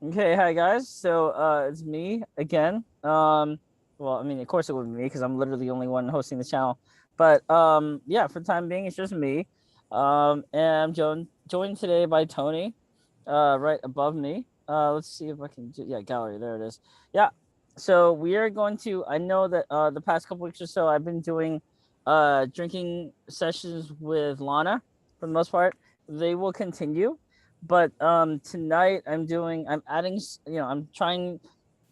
Okay, hi guys. So it's me again. Well, I mean, of course it would be me because I'm literally the only one hosting the channel. But yeah, for the time being, it's just me. And I'm joined today by Tony, right above me. Let's see if I can do, yeah, gallery, there it is. Yeah. So we are going to, I know that the past couple weeks or so I've been doing drinking sessions with Lana for the most part. They will continue, but tonight I'm adding, I'm trying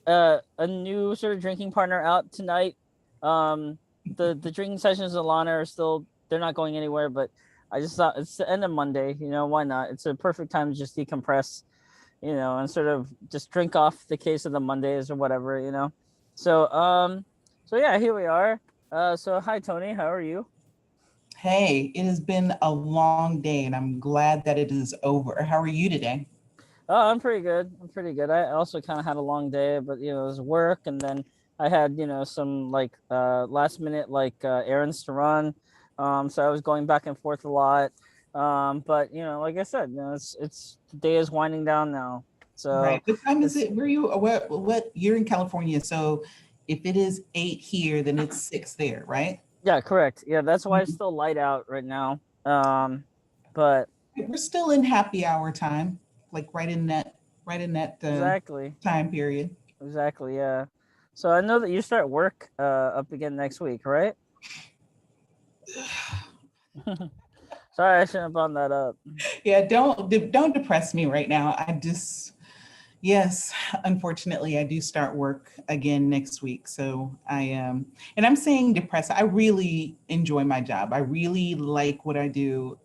a new sort of drinking partner out tonight. The drinking sessions with Lana are still, they're not going anywhere, but I just thought it's the end of Monday, why not? It's a perfect time to just decompress, and sort of just drink off the case of the Mondays or whatever. So yeah, here we are. So hi Tony, how are you? Hey, it has been a long day and I'm glad that it is over. How are you today? Oh, I'm pretty good. I'm pretty good. I also kind of had a long day, but it was work, and then I had some like last minute like errands to run. So I was going back and forth a lot. But like I said, it's the day is winding down now. So Right. What time is it's it? Where are you? What you're in California. So if it is 8 here, then it's 6 there, right? yeah, correct. Yeah, that's why it's Mhm. still light out right now. But We're still in happy hour time, like right in that exactly, time period. exactly, yeah. So I know that you start work up again next week, right? Sorry, I shouldn't have brought that up. Yeah, don't depress me right now. Yes, unfortunately, I do start work again next week. So and I'm saying depressed. I really enjoy my job. I really like what I do.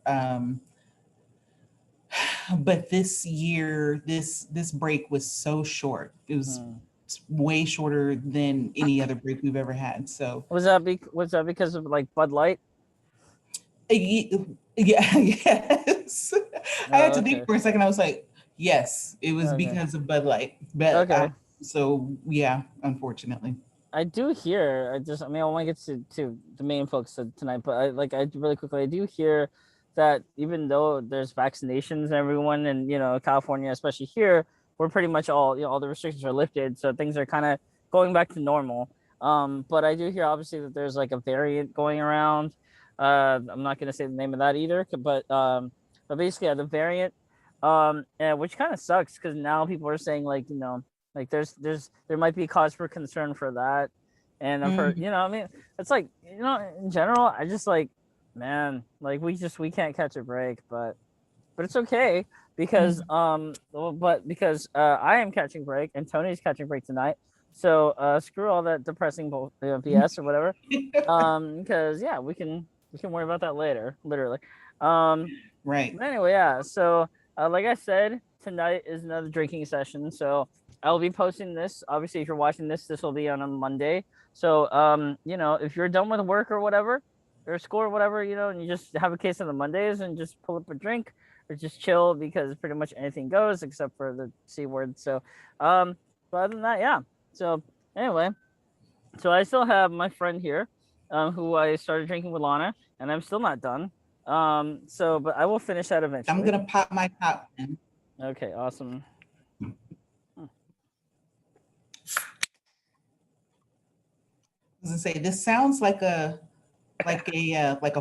But this year, this break was so short. It was Hmm. way shorter than any other break we've ever had. So Was that because of like Bud Light? yeah, yes. I had Oh, to think okay. for a second. I was like, yes, it was Okay. because of Bud Light. But Okay. so yeah, unfortunately. I do hear. I mean, I want to get to the main focus of tonight, but I really quickly, I do hear that even though there's vaccinations and everyone, and California, especially here, we're pretty much all the restrictions are lifted, so things are kind of going back to normal. But I do hear obviously that there's like a variant going around. I'm not gonna say the name of that either, but basically, yeah, the variant, which kind of sucks because now people are saying like like there might be cause for concern for that. And I've heard, Mhm. I mean, it's like, in general, I just like, man, like we can't catch a break, but it's okay because Mhm. but because I am catching break and Tony's catching break tonight. So screw all that depressing BS or whatever. Because yeah, we can worry about that later, literally. Um Right. but anyway, yeah. So, like I said, tonight is another drinking session. So I will be posting this. Obviously, if you're watching this, this will be on a Monday. So, if you're done with work or whatever, or school or whatever, and you just have a case on the Mondays and just pull up a drink or just chill because pretty much anything goes except for the C word. So, but other than that, yeah. So anyway, so I still have my friend here, who I started drinking with Lana, and I'm still not done. So but I will finish that I'm eventually. gonna pop my top then. Okay, awesome. Hmm. I was gonna say this sounds like a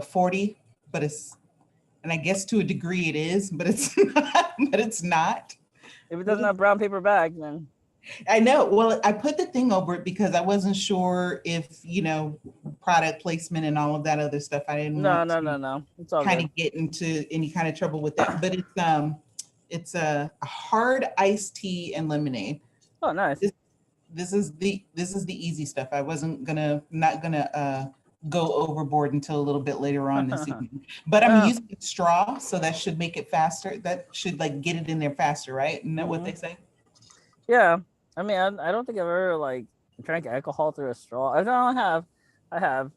40, but it's and I guess to a degree it is, but it's not, but it's not. If it What doesn't is have brown paper bag, then I know. Well, I put the thing over it because I wasn't sure if, product placement and all of that other stuff. I didn't no, want no, to no, no. It's all kind good. of get into any kind of trouble with that. But it's a hard iced tea and lemonade. Oh, nice. This this is the easy stuff. I wasn't gonna not gonna go overboard until a little bit later on this evening. But I'm Oh, using a straw, so that should make it faster. That should like get it in there faster, right? Isn't that what mm-hmm. they say? Yeah. I mean, I don't think I've ever like drank alcohol through a straw. I don't have. I have,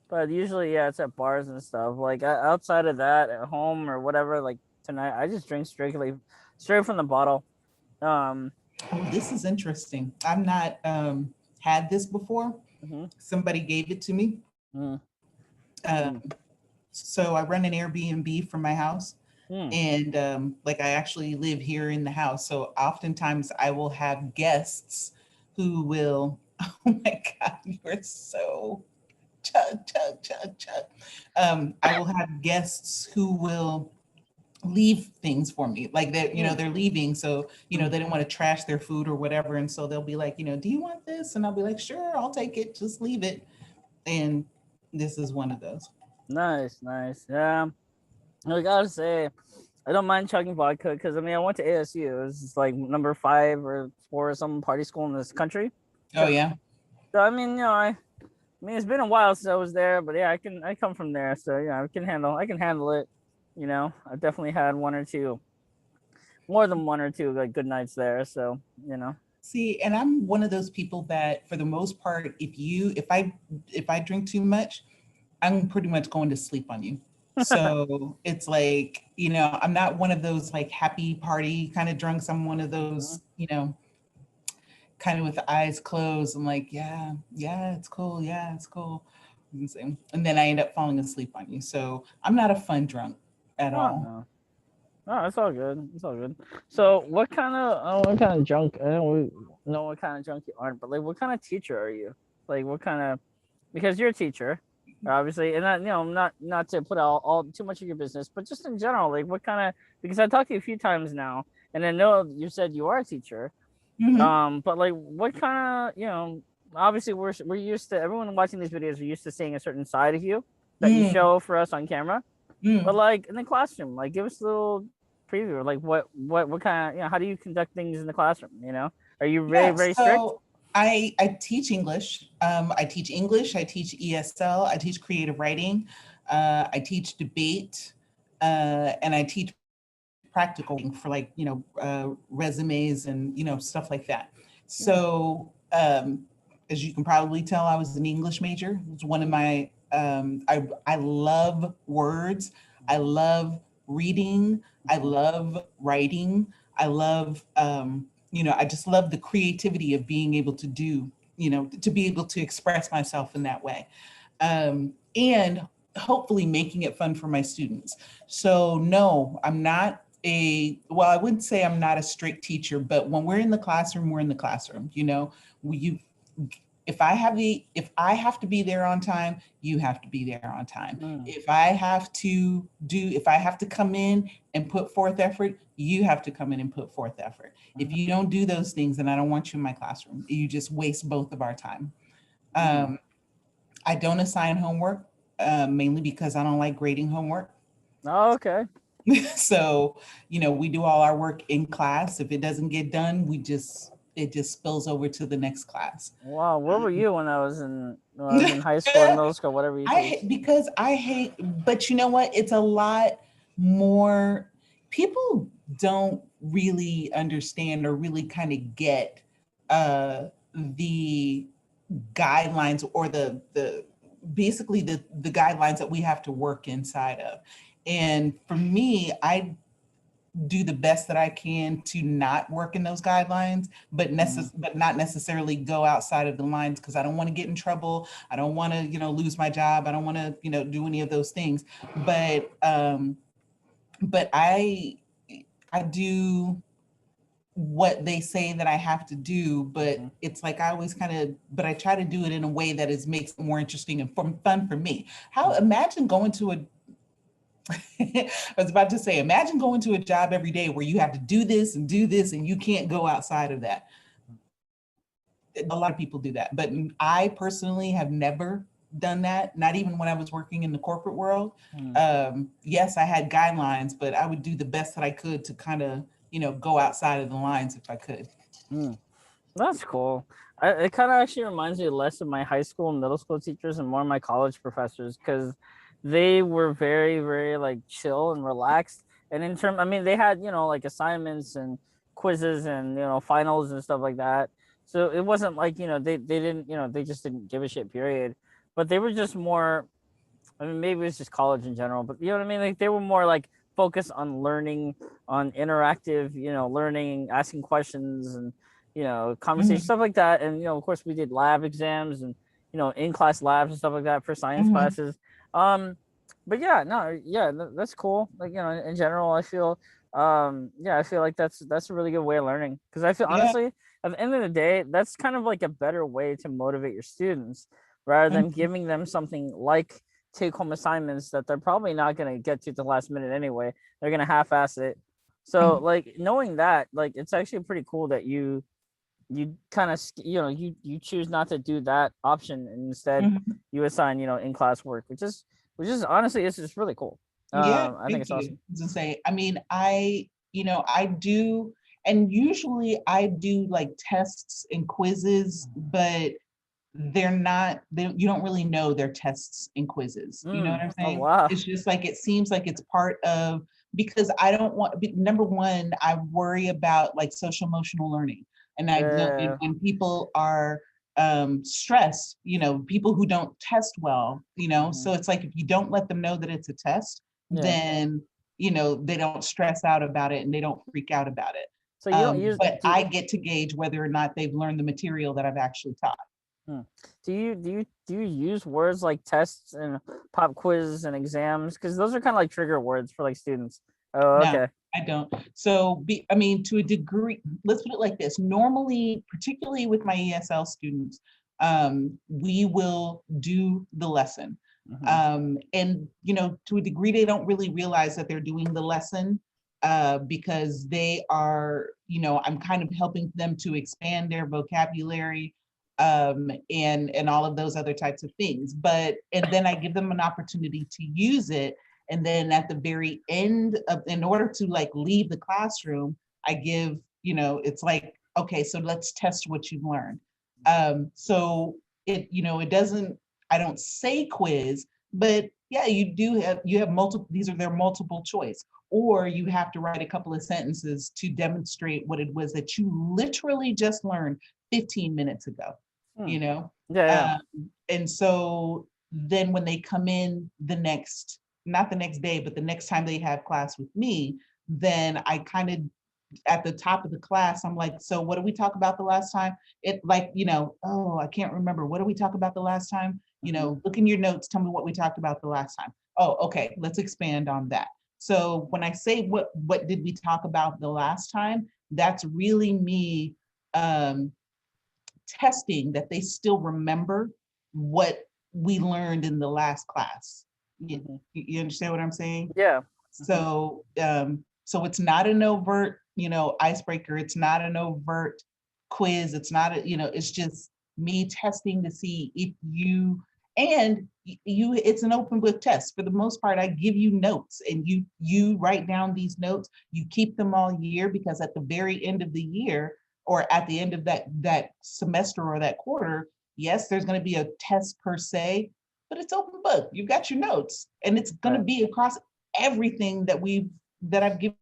but usually, yeah, it's at bars and stuff. Like outside of that, at home or whatever. Like tonight, I just drink straight from the bottle. Um. Oh, this is interesting. I've not had this before. Mm-hmm, Somebody gave it to me. mm-hmm, Um, so I run an Airbnb from my house. Mm. And like I actually live here in the house. So oftentimes I will have guests who will, oh my God, you are so chug, chug, chug, chug. I will have guests who will leave things for me, like that, Mm. they're leaving, so Mm. they didn't want to trash their food or whatever, and so they'll be like, do you want this? And I'll be like, sure, I'll take it, just leave it. And this is one of those. Nice, nice. Yeah, I gotta say, I don't mind chugging vodka because I mean I went to ASU. It was just like number 5 or 4 or some party school in this country. Oh So, yeah. so I mean, I mean it's been a while since I was there, but yeah, I come from there, so yeah, I can handle it. I definitely had one or two, more than one or two like good nights there. So See, and I'm one of those people that for the most part, if I drink too much, I'm pretty much going to sleep on you. So it's like, I'm not one of those like happy party kind of drunks. I'm one of those, kind of with the eyes closed. I'm like, yeah, yeah, it's cool. Yeah, it's cool. And then I end up falling asleep on you. So I'm not a fun drunk at oh all. no. No, it's all good. It's all good. So, what kind of junk? I don't know what kind of junk you aren't, but like, what kind of teacher are you? Like, what kind of? Because you're a teacher, obviously, and not not to put all too much of your business, but just in general, like, what kind of? Because I talked to you a few times now, and I know you said you are a teacher. Hmm. But like, what kind of Obviously, we're used to everyone watching these videos. We're used to seeing a certain side of you that you Mm, show for us on camera. But mm. like in the classroom, like give us a little preview. Like what kind of how do you conduct things in the classroom? Are you very Yeah, very strict? so I teach English. I teach English. I teach ESL. I teach creative writing. I teach debate, and I teach practical for like resumes and stuff like that. Hmm. So as you can probably tell, I was an English major. It's one of my I love words. I love reading. I Hmm. love writing. I love I just love the creativity of being able to do to be able to express myself in that way, and hopefully making it fun for my students. So no, I'm not well, I wouldn't say I'm not a strict teacher, but when we're in the classroom, we're in the classroom. You if I have to be there on time, you have to be there on time. Hmm. If I have to come in and put forth effort, you have to come in and put forth effort. If you don't do those things, then I don't want you in my classroom. You just waste both of our time. Hmm. Um, I don't assign homework, mainly because I don't like grading homework. Oh, okay. So, we do all our work in class. If it doesn't get done, it just spills over to the next class. Wow. Where were you when I was in high school or middle school, whatever you teach? Because I hate, but you know what? It's a lot more. People don't really understand or really kind of get the guidelines or the basically the guidelines that we have to work inside of. And for me, I do the best that I can to not work in those guidelines, but Hmm. but not necessarily go outside of the lines because I don't want to get in trouble. I don't want to, lose my job. I don't want to, do any of those things. But I do what they say that I have to do, but Hmm. it's like I always kind of, but I try to do it in a way that is makes it more interesting and fun for me. How imagine going to a I was about to say, imagine going to a job every day where you have to do this and you can't go outside of that. A lot of people do that, but I personally have never done that, not even when I was working in the corporate world. Hmm. Yes, I had guidelines, but I would do the best that I could to kind of, go outside of the lines if I could. Hmm. That's cool. It kind of actually reminds me less of my high school and middle school teachers and more of my college professors because they were very, very like chill and relaxed. And I mean, they had, like assignments and quizzes and, finals and stuff like that. So it wasn't like, they didn't, they just didn't give a shit, period. But they were just more, I mean, maybe it's just college in general, but you know what I mean? Like they were more like focused on learning, on interactive, learning, asking questions and, conversation, Mhm, stuff like that. And, of course we did lab exams and, in class labs and stuff like that for science mhm. classes. Um, but yeah, no, yeah, that's cool. Like, you know, in general, I feel, yeah, I feel like that's a really good way of learning, because I feel Yeah. honestly, at the end of the day, that's kind of like a better way to motivate your students rather than Mhm. giving them something like take home assignments that they're probably not going to get to the last minute anyway. They're going to half-ass it. So Mhm. like knowing that, like it's actually pretty cool that you kind of, you know, you choose not to do that option, and instead Mhm. you assign, you know, in class work, which is honestly, it's just really cool. Yeah, I think thank it's you. awesome. To say, I mean, I do, and usually I do like tests and quizzes, but you don't really know they're tests and quizzes. You know what I'm Oh saying? wow. It's just like it seems like it's part of, because I don't want, number one, I worry about like social emotional learning. And I don't, and Yeah. when people are stressed, people who don't test well, Mhm. so it's like if you don't let them know that it's a test, Yeah. then they don't stress out about it and they don't freak out about it. So you don't use But do you, I get to gauge whether or not they've learned the material that I've actually taught. hmm. Do you use words like tests and pop quizzes and exams, because those are kind of like trigger words for like students? Oh, No, okay. I don't. So, I mean, to a degree, let's put it like this. Normally, particularly with my ESL students, we will do the lesson. Hmm. And, to a degree, they don't really realize that they're doing the lesson because they are, I'm kind of helping them to expand their vocabulary and all of those other types of things. And then I give them an opportunity to use it, and then at the very end of, in order to like leave the classroom, I give, it's like, okay, so let's test what you've learned. So it doesn't, I don't say quiz, but yeah, you have multiple, these are their multiple choice, or you have to write a couple of sentences to demonstrate what it was that you literally just learned 15 minutes ago, Hmm. you know? Yeah, yeah. And so then when they come in not the next day, but the next time they have class with me, then I kind of, at the top of the class, I'm like, so what did we talk about the last time? It like, oh, I can't remember. What did we talk about the last time? Hmm. Look in your notes, tell me what we talked about the last time. Oh, okay, let's expand on that. So when I say what did we talk about the last time, that's really me um, testing that they still remember what we learned in the last class. Hmm. You understand what I'm saying? Yeah. Hmm. So it's not an overt, icebreaker. It's not an overt quiz. It's not it's just me testing to see if and it's an open book test. For the most part, I give you notes and you write down these notes. You keep them all year, because at the very end of the year, or at the end of that semester or that quarter, yes, there's going to be a test per se, but it's open book. You've got your notes, and it's going to Right. be across everything that I've given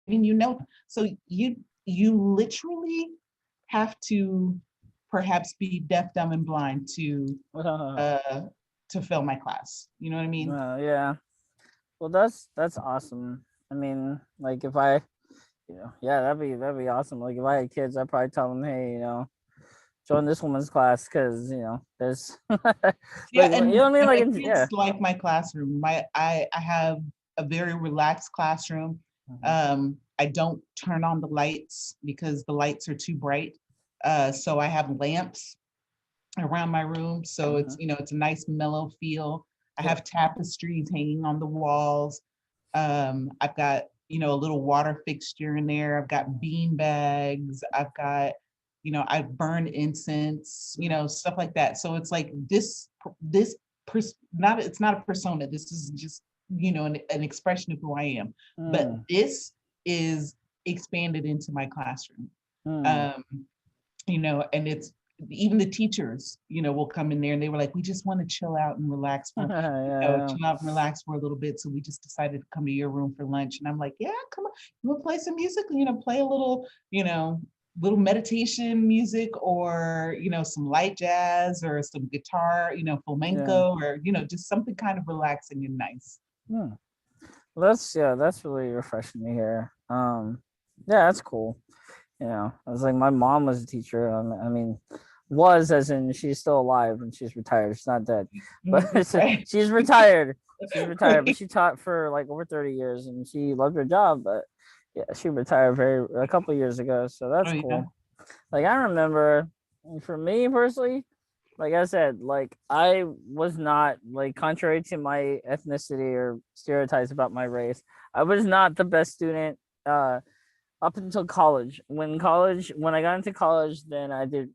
you notes. So you literally have to perhaps be deaf, dumb, and blind uh to fail my class. You know what I mean? Yeah. Well, that's awesome. I mean, like if I, you know, yeah, that'd be awesome. Like if I had kids, I'd probably tell them, hey, you know, join this woman's class, because you know there's Yeah, like, you know and what I mean, like my yeah. kids like my classroom. I have a very relaxed classroom. Hmm. I don't turn on the lights because the lights are too bright. So I have lamps around my room, so it's Hmm. it's a nice mellow feel. I Yeah. have tapestries hanging on the walls. I've got a little water fixture in there. I've got bean bags. I've got I burn incense, stuff like that. So it's like not, it's not a persona. This is just an expression of who I am. But Mm. this is expanded into my classroom. Mm. Um, and it's even the teachers, will come in there and they were like, we just want to chill out and relax Yeah. chill out and relax for a little bit. So we just decided to come to your room for lunch. And I'm like, yeah, come on, we'll play some music, play a little meditation music, or, some light jazz or some guitar, Yeah. flamenco, or, just something kind of relaxing and nice. Hmm. Well, that's really refreshing to hear. Yeah, that's cool. You know, I was like, my mom was a teacher. I mean, was as in she's still alive and she's retired. She's not dead, but Right. she's retired. She's retired, but Right. she taught for like over 30 years and she loved her job. But yeah, she retired a couple of years ago, so Oh that's yeah. cool. Like I remember, for me personally, like I said, like I was not, like, contrary to my ethnicity or stereotypes about my race, I was not the best student up until college. When I got into college, then I did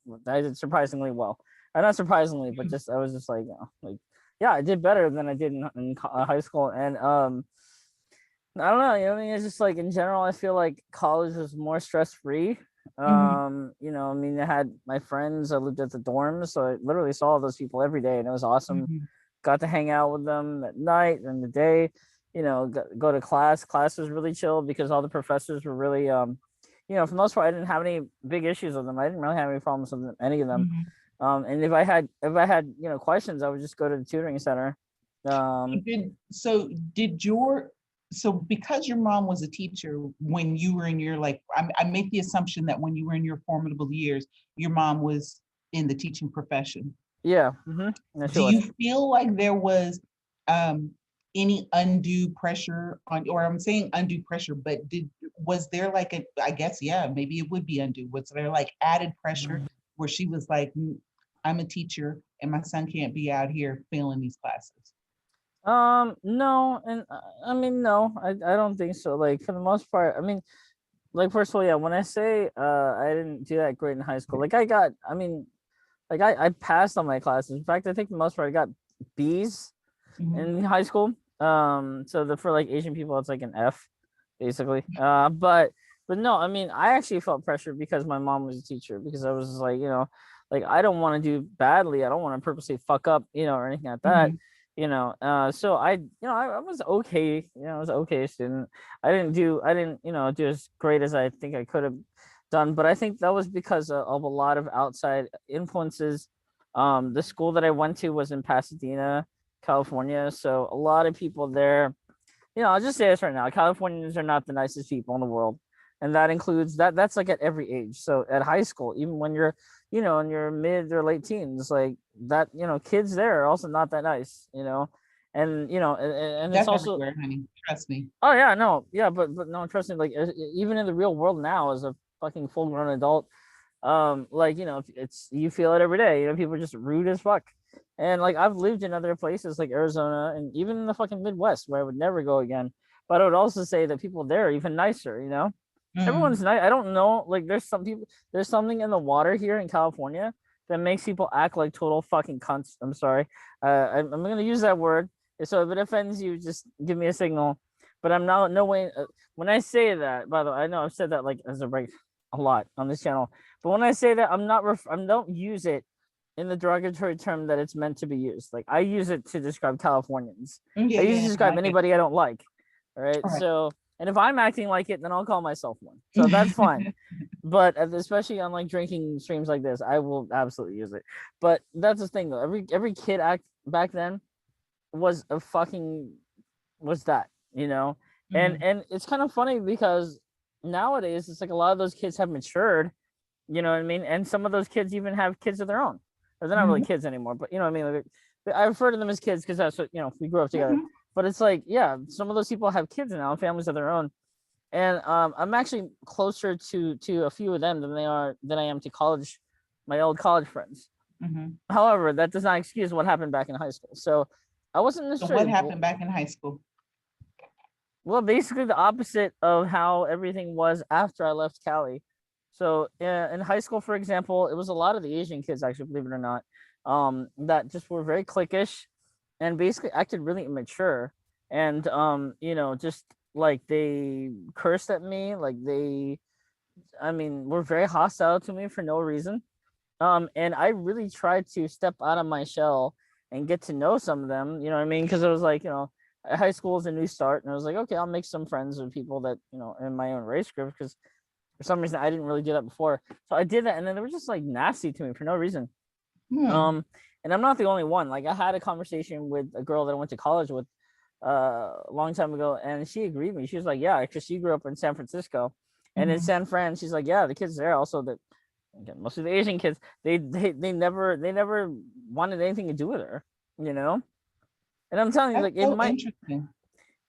surprisingly well. Not surprisingly, but just I was just like, like yeah, I did better than I did in high school. And I don't know, I mean, it's just like in general, I feel like college was more stress free. Mhm. I mean, I had my friends. I lived at the dorms, so I literally saw those people every day, and it was awesome. Mhm. Got to hang out with them at night and the day. Go to class. Class was really chill because all the professors were really, for the most part, I didn't have any big issues with them. I didn't really have any problems with any of them. Mhm. And if I had questions, I would just go to the tutoring center. Um, Did your so because your mom was a teacher when you were in your like I make the assumption that when you were in your formidable years, your mom was in the teaching profession. yeah, yeah, she Do was. you feel like there was um any undue pressure on, or I'm saying undue pressure, but was there like I guess, yeah, maybe it would be undue. Was there like added pressure where she was like, I'm a teacher and my son can't be out here failing these classes? No, and I mean, no, I don't think so. Like for the most part, I mean, like first of all, yeah, when I say I didn't do that great in high school, like I mean, like I passed on my classes. In fact, I think the most part I got B's Mhm. in high school. So for like Asian people, it's like an F, basically. But no, I mean, I actually felt pressure because my mom was a teacher because I was just like, like I don't want to do badly. I don't want to purposely fuck up, or anything like that. Mhm. So I was okay. I was an okay student. I didn't, do as great as I think I could have done, but I think that was because of a lot of outside influences. The school that I went to was in Pasadena, California, so a lot of people there, I'll just say this right now: Californians are not the nicest people in the world, and that includes that. That's like at every age. So at high school, even when you're, in your mid or late teens, like that, kids there are also not that nice. And it's That's also, everywhere, honey. Trust me. oh yeah, no, yeah, but no, trust me, like even in the real world now, as a fucking full grown adult, like it's you feel it every day. People are just rude as fuck. And like I've lived in other places like Arizona and even in the fucking Midwest where I would never go again. But I would also say that people there are even nicer. Mm. Everyone's nice. I don't know, like there's something in the water here in California that makes people act like total fucking cunts. I'm sorry. I'm gonna use that word. So if it offends you, just give me a signal. But I'm not, no way. When I say that, by the way, I know I've said that like as a lot on this channel, but when I say that, I don't use it in the derogatory term that it's meant to be used. Like I use it to describe Californians. Yeah, I use it to yeah, no, describe I get anybody I don't like. All right. it. All right. So, and if I'm acting like it, then I'll call myself one. So that's fine. But especially on like drinking streams like this, I will absolutely use it. But that's the thing though. Every kid act back then was a fucking was that, and Mhm. and it's kind of funny because nowadays it's like a lot of those kids have matured, you know what I mean, and some of those kids even have kids of their own, or they're not really Mhm. kids anymore, but you know what I mean. Like, I refer to them as kids because that's what, we grew up together. Mhm. But it's like, yeah, some of those people have kids now, families of their own, and I'm actually closer to a few of them than I am to college, my old college friends. Mhm. However, that does not excuse what happened back in high school. So I wasn't So what necessarily happened back in high school? well, basically the opposite of how everything was after I left Cali. So in high school, for example, it was a lot of the Asian kids, actually, believe it or not, that just were very cliquish and basically acted really immature. And just like they cursed at me, like I mean, were very hostile to me for no reason. And I really tried to step out of my shell and get to know some of them, you know what I mean? Because it was like, high school is a new start, and I was like, okay, I'll make some friends with people that, in my own race group, because for some reason I didn't really do that before. So I did that, and then they were just like nasty to me for no reason. Hmm. Um, and I'm not the only one. Like I had a conversation with a girl that I went to college with a long time ago, and she agreed with me. She was like, yeah, because she grew up in San Francisco, and in Mhm. San Fran, she's like, yeah, the kids there also that again, most of the Asian kids, they never wanted anything to do with her, you know. And I'm telling you, That's like it so might. interesting.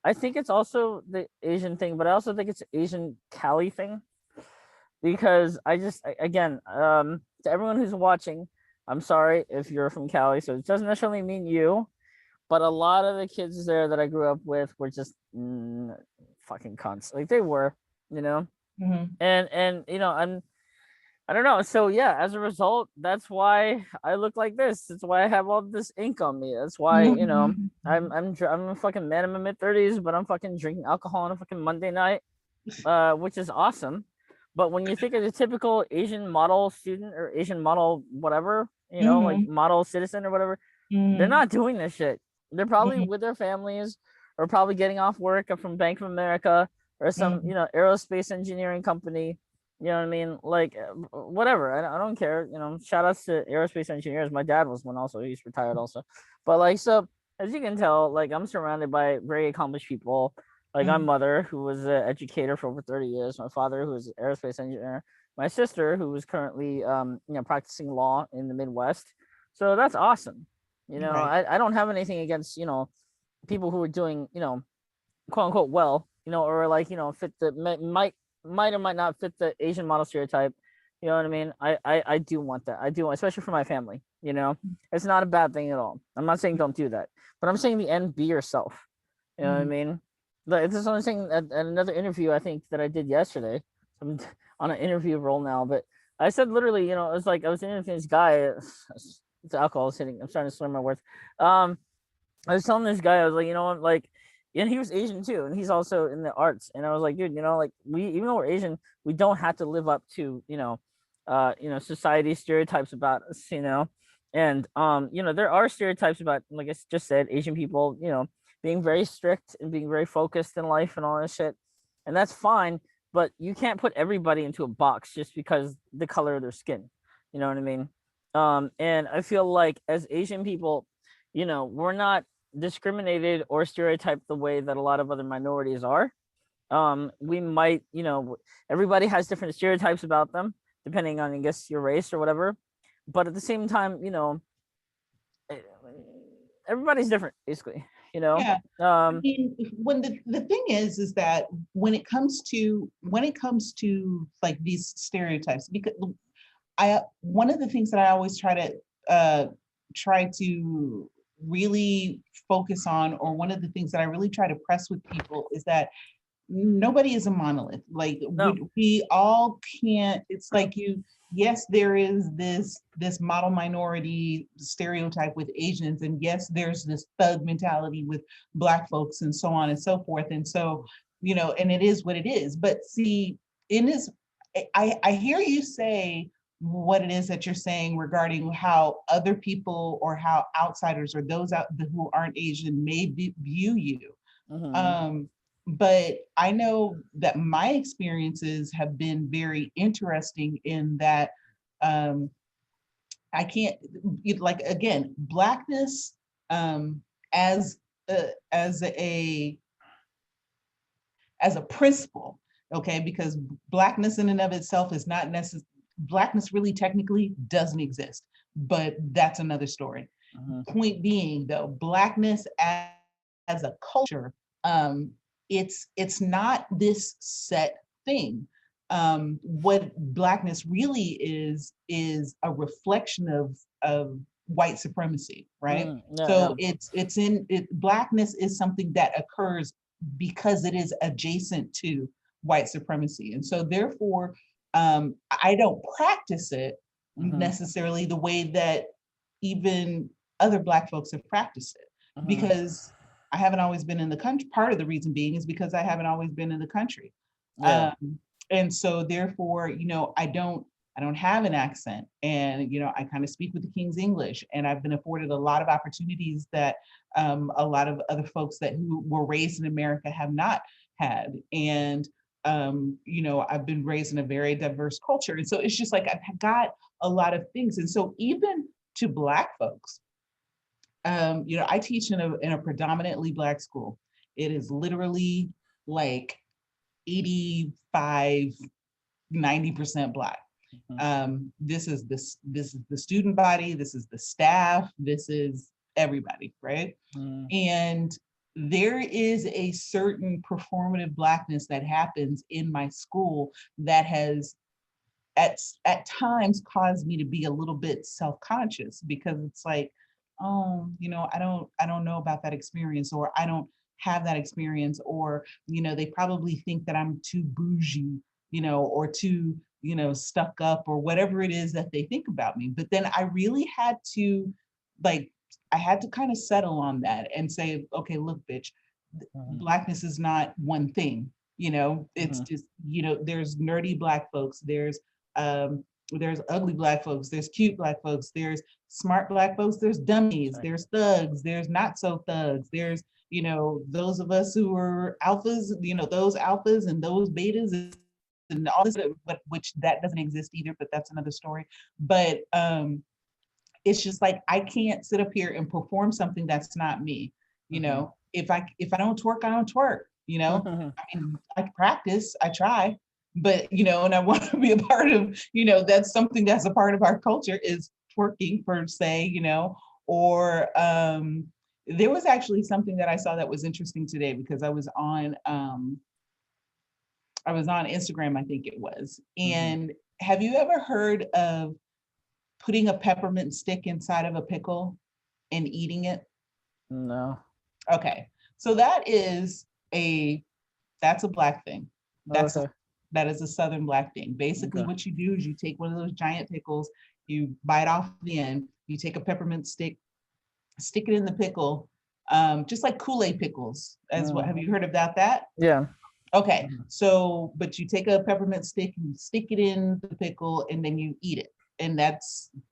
I think it's also the Asian thing, but I also think it's Asian Cali thing because again, to everyone who's watching, I'm sorry if you're from Cali, so it doesn't necessarily mean you, but a lot of the kids there that I grew up with were just fucking cunts, like they were, you know. Mhm. And I don't know. So yeah, as a result, that's why I look like this. That's why I have all this ink on me. That's why I'm a fucking man in my mid 30s, but I'm fucking drinking alcohol on a fucking Monday night, which is awesome. But when you think of the typical Asian model student or Asian model whatever, like Mhm. model citizen or whatever, they're Mhm. not doing this shit. They're probably Mhm. with their families or probably getting off work from Bank of America or some, Mhm. aerospace engineering company. You know what I mean? Like whatever. I don't care. Shout outs to aerospace engineers. My dad was one also. He's retired also. But like so as you can tell, like I'm surrounded by very accomplished people. Like my Mhm. mother, who was an educator for over 30 years, my father, who was an aerospace engineer, my sister, who was currently practicing law in the Midwest. So that's awesome. Right. I don't have anything against, people who are doing, quote unquote well, or like, fit the might or might not fit the Asian model stereotype. You know what I mean? I do want that. I do, especially for my family. It's not a bad thing at all. I'm not saying don't do that, but I'm saying the end be yourself. You know what I Mhm. mean? Like this is only saying at another interview I think that I did yesterday. I'm on an interview roll now, but I said literally, it was like I was interviewing this guy. It's alcohol is hitting. I'm starting to slur my words. Um, I was telling this guy, I was like, what, like, and he was Asian too, and he's also in the arts. And I was like, dude, like we, even though we're Asian, we don't have to live up to, society stereotypes about us, and there are stereotypes about, like I just said, Asian people, being very strict and being very focused in life and all this shit, and that's fine. But you can't put everybody into a box just because the color of their skin. You know what I mean? And I feel like as Asian people, we're not discriminated or stereotyped the way that a lot of other minorities are. We might, everybody has different stereotypes about them, depending on, I guess, your race or whatever. But at the same time, eh, everybody's different, basically, you know. Yeah. I Um, mean, when the thing is that when it comes to like these stereotypes, because I one of the things that I always try to really focus on, or one of the things that I really try to press with people is that nobody is a monolith. Like no. we all can't, it's like yes, there is this model minority stereotype with Asians, and yes, there's this thug mentality with Black folks, and so on and so forth. And so, and it is what it is. But see, in this, I hear you say what it is that you're saying regarding how other people, or how outsiders, or those out who aren't Asian may view you. Mm-hmm. Um, but I know that my experiences have been very interesting in that, um, I can't, like, again, Blackness, as as a principle, okay, because Blackness in and of itself is not necessary. Blackness really technically doesn't exist, but that's another story. Mm-hmm. Point being, though, Blackness as a culture, um, it's not this set thing. What Blackness really is a reflection of white supremacy, right? Yeah, So yeah. it's in it. Blackness is something that occurs because it is adjacent to white supremacy, and so therefore, I don't practice it Mm-hmm. necessarily the way that even other Black folks have practiced it, Mm-hmm. because I haven't always been in the country. Part of the reason being is because I haven't always been in the country. Yeah. Um, and so therefore, I don't have an accent, and I kind of speak with the King's English, and I've been afforded a lot of opportunities that a lot of other folks that who were raised in America have not had. And I've been raised in a very diverse culture. And so it's just like I've got a lot of things. And so even to Black folks, I teach in a predominantly Black school. It is literally like 85, 90% Black. This is the student body, this is the staff, this is everybody, right? Mm. And there is a certain performative Blackness that happens in my school that has at times caused me to be a little bit self-conscious, because it's like, oh, I don't know about that experience, or I don't have that experience, or they probably think that I'm too bougie, or too stuck up, or whatever it is that they think about me. But then I really had to, like, I had to kind of settle on that and say, okay, look, bitch, Blackness is not one thing. It's just, there's nerdy Black folks, there's ugly Black folks, there's cute Black folks, there's smart Black folks, there's dummies, there's thugs, there's not so thugs, there's those of us who are alphas, those alphas and those betas and all this, but which that doesn't exist either, but that's another story. But it's just like, I can't sit up here and perform something that's not me. If I don't twerk, I don't twerk. I mean, I practice, I try, but and I want to be a part of, that's something that's a part of our culture, is twerking per se, or there was actually something that I saw that was interesting today, because I was on Instagram, I think it was. And have you ever heard of putting a peppermint stick inside of a pickle and eating it? No. Okay. So that's a Black thing. That is a Southern Black thing. Basically, what you do is you take one of those giant pickles, you bite off the end, you take a peppermint stick, stick it in the pickle, just like Kool-Aid pickles. Have you heard about that? Yeah. Okay. So, but you take a peppermint stick and you stick it in the pickle, and then you eat it. And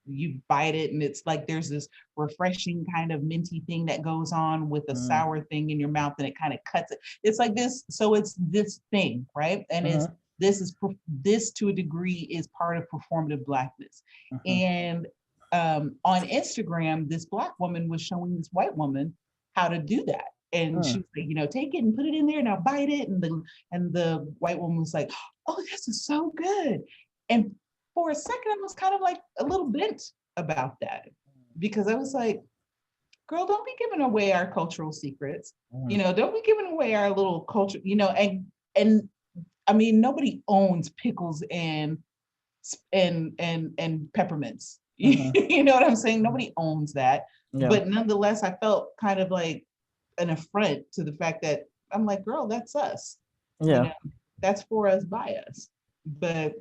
you bite it, and it's like there's this refreshing kind of minty thing that goes on with a sour thing in your mouth, and it kind of cuts it. It's like this. So it's this thing, right? And this to a degree is part of performative Blackness. And on Instagram, this Black woman was showing this white woman how to do that. And she was like, take it and put it in there, now bite it. And the white woman was like, oh, this is so good. And for a second, I was kind of like a little bent about that, because I was like, girl, don't be giving away our cultural secrets. Don't be giving away our little culture, and I mean, nobody owns pickles and peppermints. You know what I'm saying? Nobody owns that. Yeah. But nonetheless, I felt kind of like an affront to the fact that I'm like, girl, that's us. Yeah. That's for us, by us. But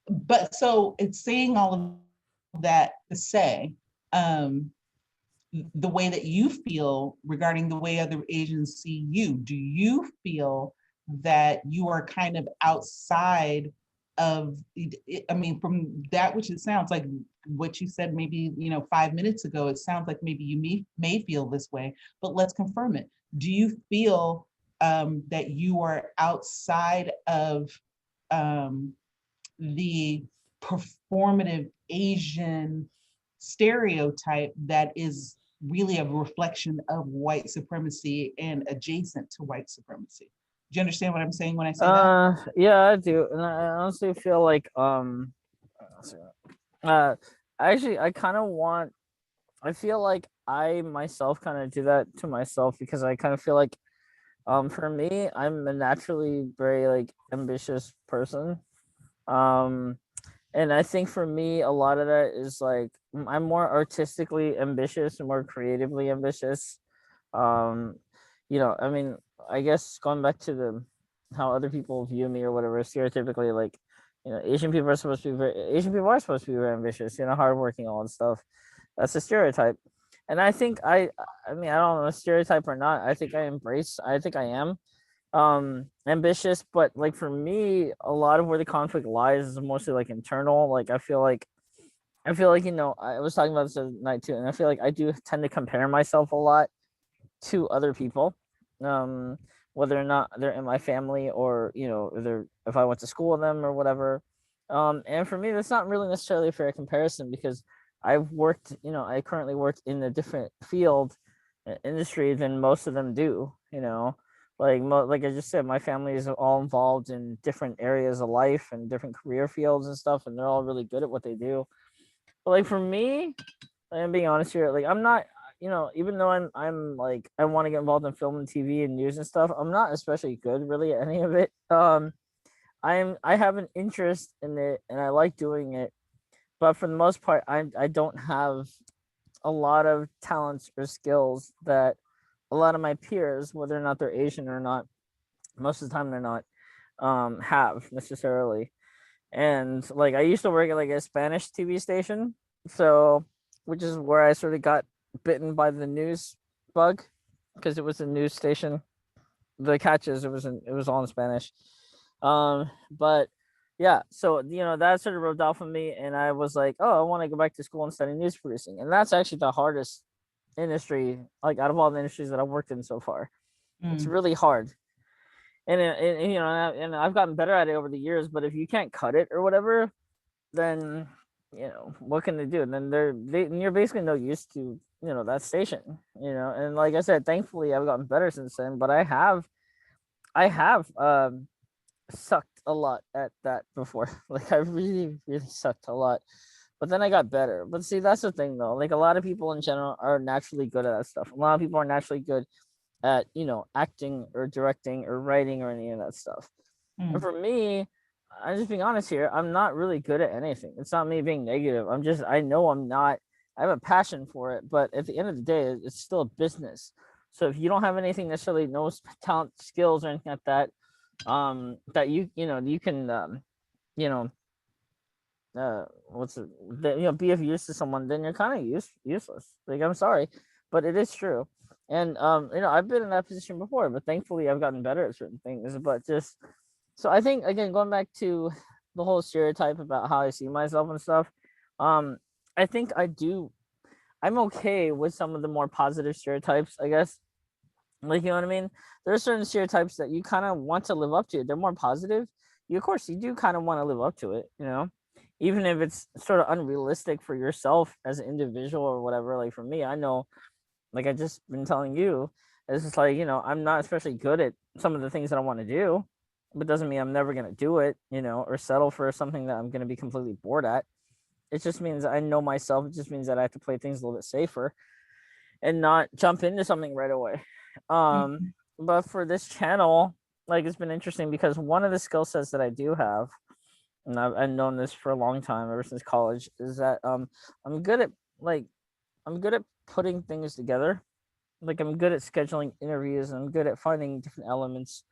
but so it's saying all of that to say, the way that you feel regarding the way other Asians see you, do you feel that you are kind of outside of, I mean, from that which it sounds like what you said maybe 5 minutes ago, it sounds like maybe you may feel this way, but let's confirm it. Do you feel that you are outside of the performative Asian stereotype that is really a reflection of white supremacy and adjacent to white supremacy? Do you understand what I'm saying when I say that? Yeah, I do. And I honestly feel like actually I feel like I myself kind of do that to myself, because I kind of feel like for me, I'm a naturally very like ambitious person. And I think for me, a lot of that is like I'm more artistically ambitious and more creatively ambitious. I mean, I guess going back to how other people view me or whatever, stereotypically, like, Asian people are supposed to be very ambitious, hardworking, all that stuff. That's a stereotype. And I think I mean, I don't know, stereotype or not, I think I am ambitious, but like for me, a lot of where the conflict lies is mostly like internal. Like I feel like I was talking about this the night too, and I feel like I do tend to compare myself a lot to other people, whether or not they're in my family, or if I went to school with them or whatever. And for me, that's not really necessarily a fair comparison, because I currently work in a different field industry than most of them do. like I just said, my family is all involved in different areas of life and different career fields and stuff, and they're all really good at what they do. But like for me, I'm being honest here, like I'm not, even though I'm like I want to get involved in film and TV and news and stuff, I'm not especially good really at any of it. I have an interest in it and I like doing it, but for the most part, I don't have a lot of talents or skills that a lot of my peers, whether or not they're Asian or not, most of the time they're not, have necessarily. And like I used to work at like a Spanish TV station, so which is where I sort of got bitten by the news bug because it was a news station. The catches it was all in Spanish. But yeah, so that sort of rubbed off on me, and I was like, oh, I want to go back to school and study news producing, and that's actually the hardest industry, like out of all the industries that I've worked in so far. It's really hard, and I've gotten better at it over the years. But if you can't cut it or whatever, then what can they do? And then you're basically no use to that station. And like I said, thankfully I've gotten better since then. But I have sucked a lot at that before. Like I really really sucked a lot. But then I got better. But see, that's the thing though. Like a lot of people in general are naturally good at that stuff. A lot of people are naturally good at acting or directing or writing or any of that stuff. And for me, I'm just being honest here, I'm not really good at anything. It's not me being negative. I know I'm not. I have a passion for it, but at the end of the day, it's still a business. So if you don't have anything necessarily, no talent, skills, or anything like that, that you can you know what's it that, be of use to someone, then you're kind of useless. Like I'm sorry, but it is true. And I've been in that position before, but thankfully I've gotten better at certain things. But just so I think, again, going back to the whole stereotype about how I see myself and stuff, um I think I'm okay with some of the more positive stereotypes, I guess. Like, you know what I mean? There are certain stereotypes that you kind of want to live up to. They're more positive. Of course, you do kind of want to live up to it, even if it's sort of unrealistic for yourself as an individual or whatever. Like for me, I know, like I just been telling you, it's just like, I'm not especially good at some of the things that I want to do, but doesn't mean I'm never going to do it, or settle for something that I'm going to be completely bored at. It just means I know myself. It just means that I have to play things a little bit safer and not jump into something right away. But for this channel, like it's been interesting because one of the skill sets that I do have, and I've known this for a long time, ever since college, is that I'm good at like I'm good at putting things together. Like I'm good at scheduling interviews, and I'm good at finding different elements,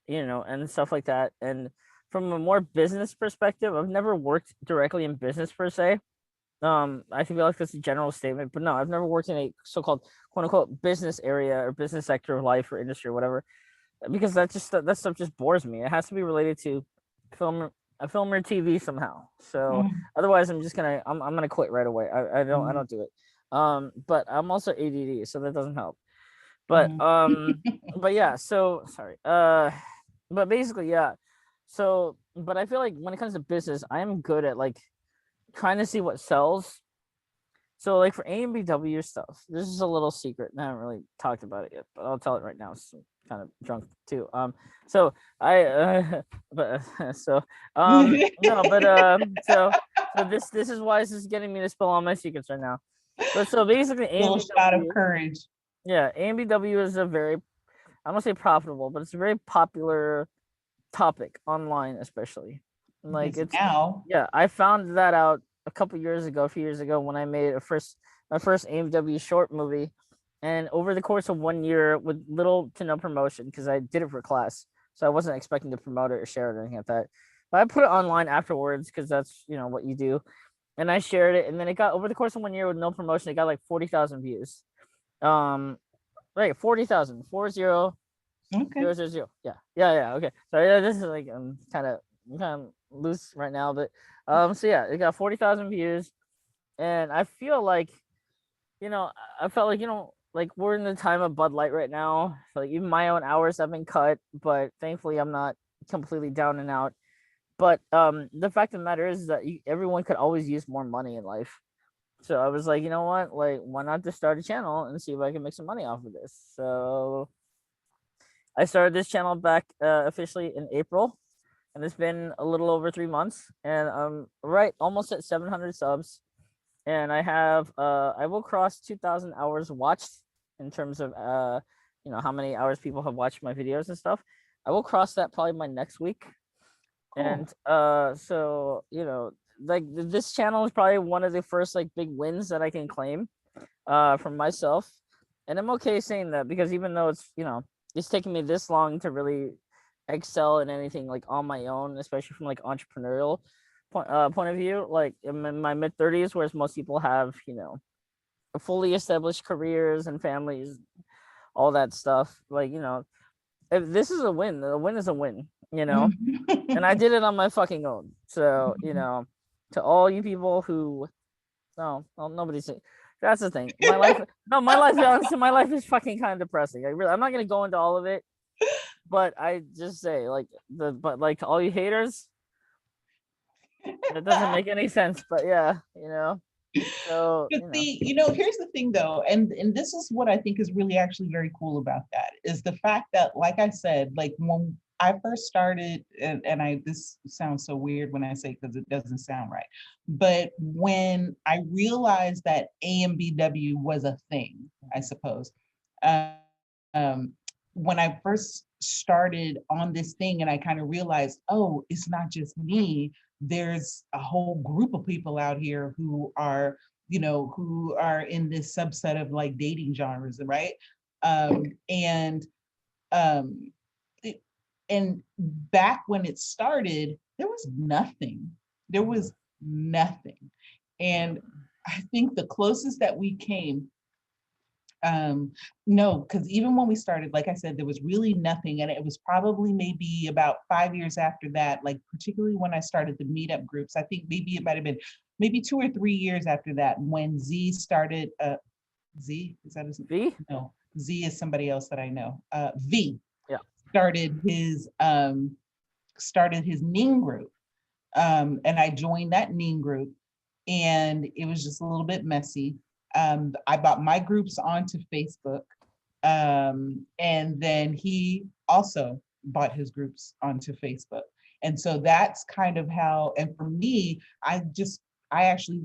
and stuff like that. And from a more business perspective, I've never worked directly in business per se. I feel like that's a general statement, but no, I've never worked in a so-called quote unquote business area or business sector of life or industry or whatever, because that stuff just bores me. It has to be related to film, a film or TV somehow. So otherwise, I'm gonna quit right away. I don't do it. But I'm also ADD, so that doesn't help. But but yeah. So sorry. But basically, yeah. So, but I feel like when it comes to business, I am good at like trying to see what sells. So like for AMBW stuff, this is a little secret. I haven't really talked about it yet, but I'll tell it right now. So I'm kind of drunk too. So I but so no, but this is why this is getting me to spill all my secrets right now. But so basically Little shot of AMBW, courage. yeah, AMBW is a very, I don't say profitable, but it's a very popular topic online, especially. Like it's Now. yeah, I found that out a few years ago when I made my first AMW short movie, and over the course of 1 year with little to no promotion because I did it for class, so I wasn't expecting to promote it or share it or anything like that. But I put it online afterwards because that's what you do, and I shared it, and then it got over the course of 1 year with no promotion, it got like 40,000 views. Right, 40,000, 40. Okay. 000. Yeah. Okay. So yeah, this is like kind of loose right now, but so yeah, it got 40,000 views, and I feel like I felt like like we're in the time of Bud Light right now. So like even my own hours have been cut, but thankfully I'm not completely down and out. But the fact of the matter is that everyone could always use more money in life. So I was like, you know what, like why not just start a channel and see if I can make some money off of this. So I started this channel back officially in April, and it's been a little over 3 months, and I'm right almost at 700 subs, and I will cross 2,000 hours watched in terms of how many hours people have watched my videos and stuff. I will cross that probably by next week. Cool. And so like this channel is probably one of the first like big wins that I can claim from myself. And I'm okay saying that, because even though it's taken me this long to really excel in anything like on my own, especially from like entrepreneurial point of view, like I'm in my mid 30s, whereas most people have fully established careers and families, all that stuff. Like if this is a win, a win is a win, and I did it on my fucking own. So to all you people who no, well, nobody's. That's the thing. My life, no, my life. Honestly, my life is fucking kind of depressing. I'm not gonna go into all of it, but I just say but like to all you haters, that doesn't make any sense. But yeah, so But see, here's the thing though, and this is what I think is really actually very cool about that, is the fact that, like I said, like when I first started, and this sounds so weird when I say, because it doesn't sound right, but when I realized that AMBW was a thing, I suppose, um, when I first started on this thing and I kind of realized, oh, it's not just me, there's a whole group of people out here who are who are in this subset of like dating genres, right? And um and back when it started, there was nothing. There was nothing. And I think the closest that we came, no, because even when we started, like I said, there was really nothing. And it was probably maybe about 5 years after that, like particularly when I started the meetup groups. I think maybe it might have been maybe 2 or 3 years after that when Z started. Z, is that his? V, No, Z is somebody else that I know. V yeah, started his Ning group. And I joined that Ning group, and it was just a little bit messy. I bought my groups onto Facebook, and then he also bought his groups onto Facebook. And so that's kind of how, and for me, I actually,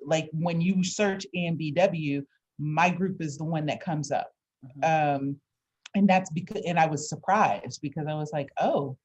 like when you search AMBW, my group is the one that comes up. Um, and that's because, and I was surprised because I was like, oh,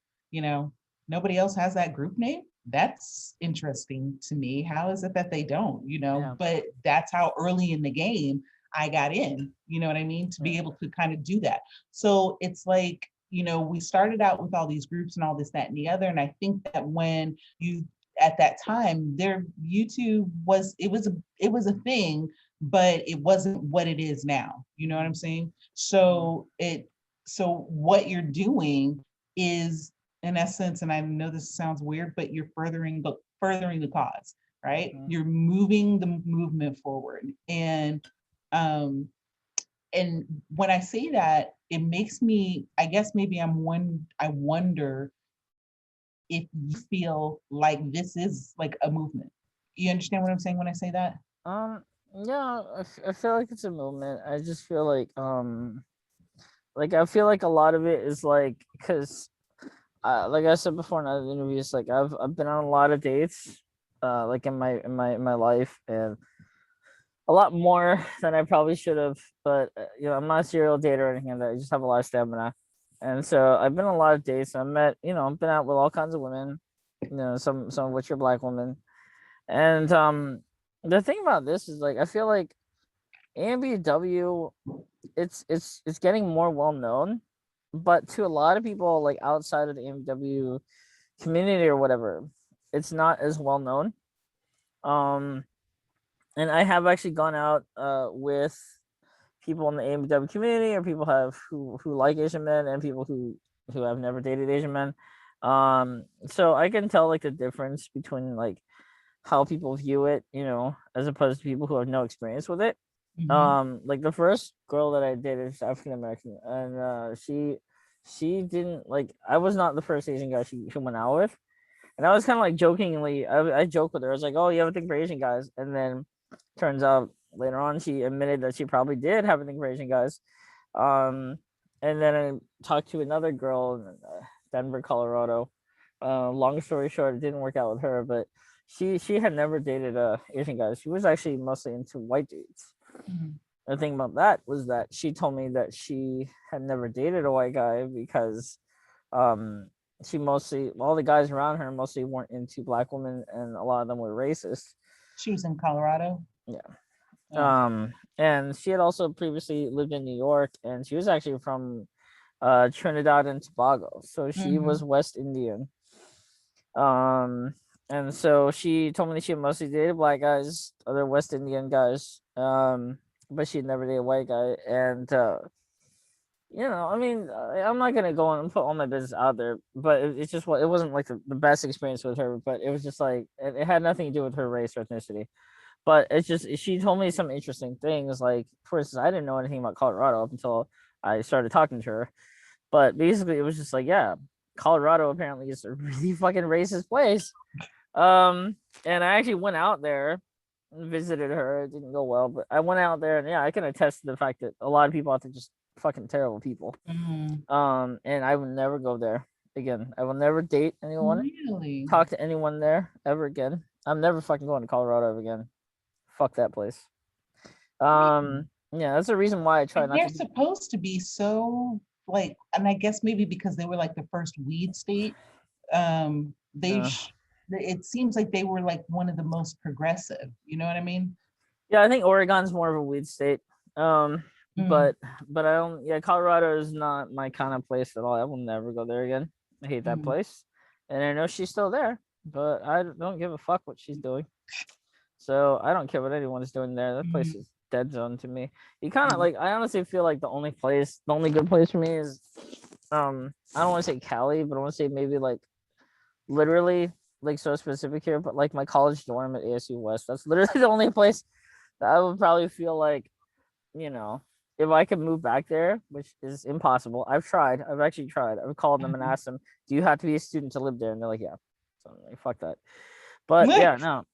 nobody else has that group name. That's interesting to me. How is it that they don't, yeah, but that's how early in the game I got in, you know what I mean, to be able to kind of do that. So it's like, we started out with all these groups and all this, that, and the other. And I think that when you, at that time, their YouTube it was a thing, but it wasn't what it is now. You know what I'm saying? So what you're doing is, in essence, and I know this sounds weird, but you're furthering the cause, right? You're moving the movement forward. Um and when I say that, it makes me, I guess maybe I wonder if you feel like this is like a movement. You understand what I'm saying when I say that? um, yeah, I feel like it's a movement. I just feel like I feel like a lot of it is like because like I said before in other interviews, like I've been on a lot of dates, like in my life, and a lot more than I probably should have. But I'm not a serial dater or anything like that. I just have a lot of stamina, and so I've been on a lot of dates. I've been out with all kinds of women, some of which are black women, and the thing about this is like I feel like AMBW, it's getting more well known, but to a lot of people like outside of the AMBW community or whatever, it's not as well known. Um, and I have actually gone out with people in the AMBW community, or people who like Asian men, and people who have never dated Asian men. So I can tell like the difference between like how people view it, as opposed to people who have no experience with it. Mm-hmm. Like the first girl that I dated is African American, and she didn't like. I was not the first Asian guy she went out with, and I was kind of like jokingly, I joke with her. I was like, "Oh, you have a thing for Asian guys," and then turns out later on she admitted that she probably did have a thing for Asian guys. Um, and then I talked to another girl in Denver, Colorado. Long story short, it didn't work out with her, but she had never dated Asian guys. She was actually mostly into white dudes. Mhm. The thing about that was that she told me that she had never dated a white guy because um she mostly all the guys around her mostly weren't into black women, and a lot of them were racist. She was in Colorado. Yeah. Oh. And she had also previously lived in New York, and she was actually from Trinidad and Tobago, so she Mm-hmm. was West Indian. um and so she told me that she mostly dated black guys, other West Indian guys, but she never dated a white guy. And I mean, I'm not gonna go on and put all my business out there, but it's just what it wasn't like the best experience with her. But it was just like it had nothing to do with her race or ethnicity. But it's just she told me some interesting things. Like, for instance, I didn't know anything about Colorado up until I started talking to her. But basically, it was just like, yeah, Colorado apparently is a really fucking racist place. And I actually went out there and visited her. It didn't go well, but I went out there, and yeah, I can attest to the fact that a lot of people out there just fucking terrible people. Mm. And I would never go there again. I will never date anyone, Really? talk to anyone there ever again. I'm never fucking going to Colorado ever again. Fuck that place. Really? Yeah, that's the reason why I try And not they're to be. supposed to be so like, and I guess maybe because they were like the first weed state, they Uh, it seems like they were like one of the most progressive. You know what I mean? yeah, I think Oregon's more of a weed state. Um, Mm, but I don't. Yeah, Colorado is not my kind of place at all. I will never go there again. I hate that mm, place, and I know she's still there, but I don't give a fuck what she's doing. So I don't care what anyone's doing there. That place mm, is dead zone to me. You kind of mm, like. I honestly feel like the only good place for me is, I don't want to say Cali, but I want to say maybe like literally like so specific here, but like my college dorm at ASU West. That's literally the only place that I would probably feel like, you know, if I could move back there, which is impossible. I've tried. I've actually tried. I've called them and mm. asked them, "Do you have to be a student to live there?" And they're like, "Yeah." So I'm like, "Fuck that." But yeah, no,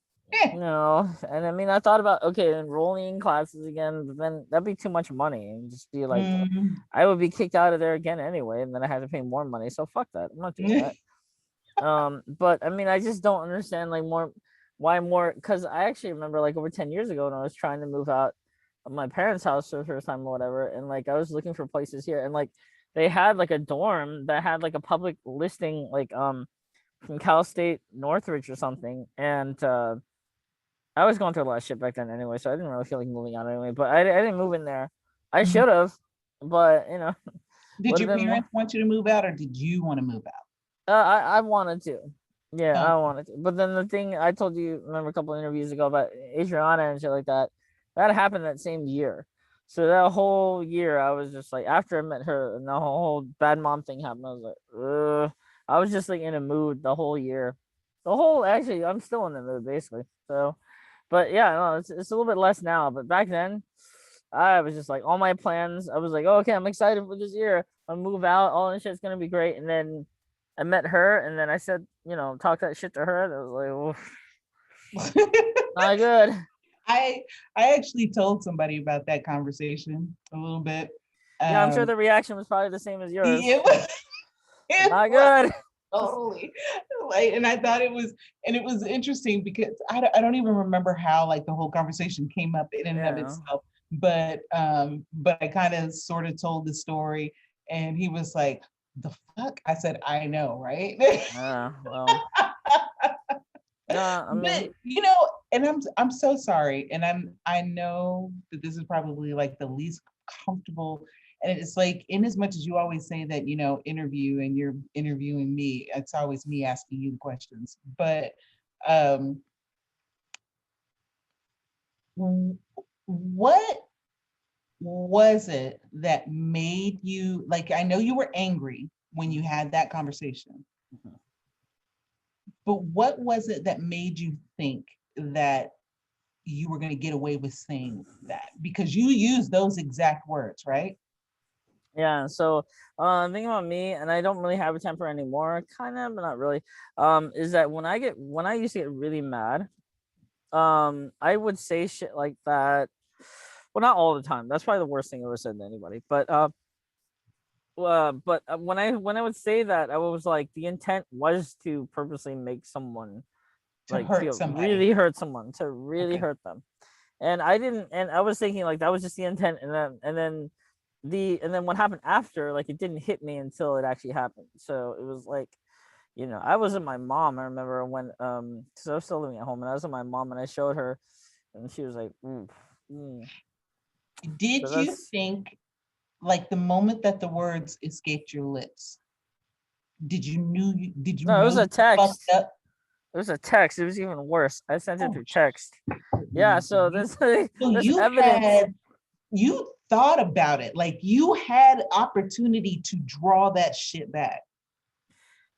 no. And I mean, I thought about okay, enrolling in classes again, but then that'd be too much money and just be like, Mm. I would be kicked out of there again anyway, and then I had to pay more money. So fuck that. I'm not doing that. But I mean, I just don't understand like why more, because I actually remember like over 10 years ago when I was trying to move out of my parents' house for the first time or whatever, and like I was looking for places here, and like they had like a dorm that had like a public listing, like from Cal State Northridge or something. And I was going through a lot of shit back then anyway, so I didn't really feel like moving out anyway. But I didn't move in there. I Mm. should have, but Did would have your been more. parents want you to move out, or did you want to move out? I wanted to. Yeah, Oh. I wanted to. But then the thing I told you, remember a couple of interviews ago about Adriana and shit like that, that happened that same year. So that whole year, I was just like, after I met her and the whole bad mom thing happened, I was like, ugh. I was just like in a mood the whole year. Actually, I'm still in the mood basically. So, but yeah, no, it's a little bit less now. But back then, I was just like, all my plans, I was like, oh, okay, I'm excited for this year. I'll move out, all this shit's gonna be great. And then I met her, and then I said, talk that shit to her. And I was like, not good. I I actually told somebody about that conversation a little bit. Yeah, I'm sure Um, the reaction was probably the same as yours. it was, it Not was good. totally like, and I thought it was, and it was interesting because I don't even remember how like the whole conversation came up in and of Yeah. itself, but I kind of sort of told the story, and he was like, "The fuck?" I said, "I know, right?" Well, I mean, But and I'm so sorry, and I know that this is probably like the least comfortable, and it's like, in as much as you always say that interview and you're interviewing me, it's always me asking you the questions. But um, what was it that made you, like, I know you were angry when you had that conversation, but what was it that made you think that you were going to get away with saying that, because you use those exact words, right? yeah. So, thinking about me, and I don't really have a temper anymore, kind of, but not really. Is that when I used to get really mad, I would say shit like that. Well, not all the time. That's probably the worst thing I ever said to anybody. But but when I would say that, I was like, the intent was to purposely make someone To like hurt feel somebody. really hurt someone, to really Okay. hurt them. And I didn't, and I was thinking like that was just the intent, and then what happened after, like it didn't hit me until it actually happened. So it was like, I was with my mom. I remember when because I was still living at home, and I was with my mom, and I showed her, and she was like, "Ooh, mm." So Did you that's think, like the moment that the words escaped your lips, did you no, it was know a you fucked text. up? It was a text. It was even worse. I sent it Oh, through text. Yeah. shit. So this So there's evidence. you thought about it, like you had opportunity to draw that shit back.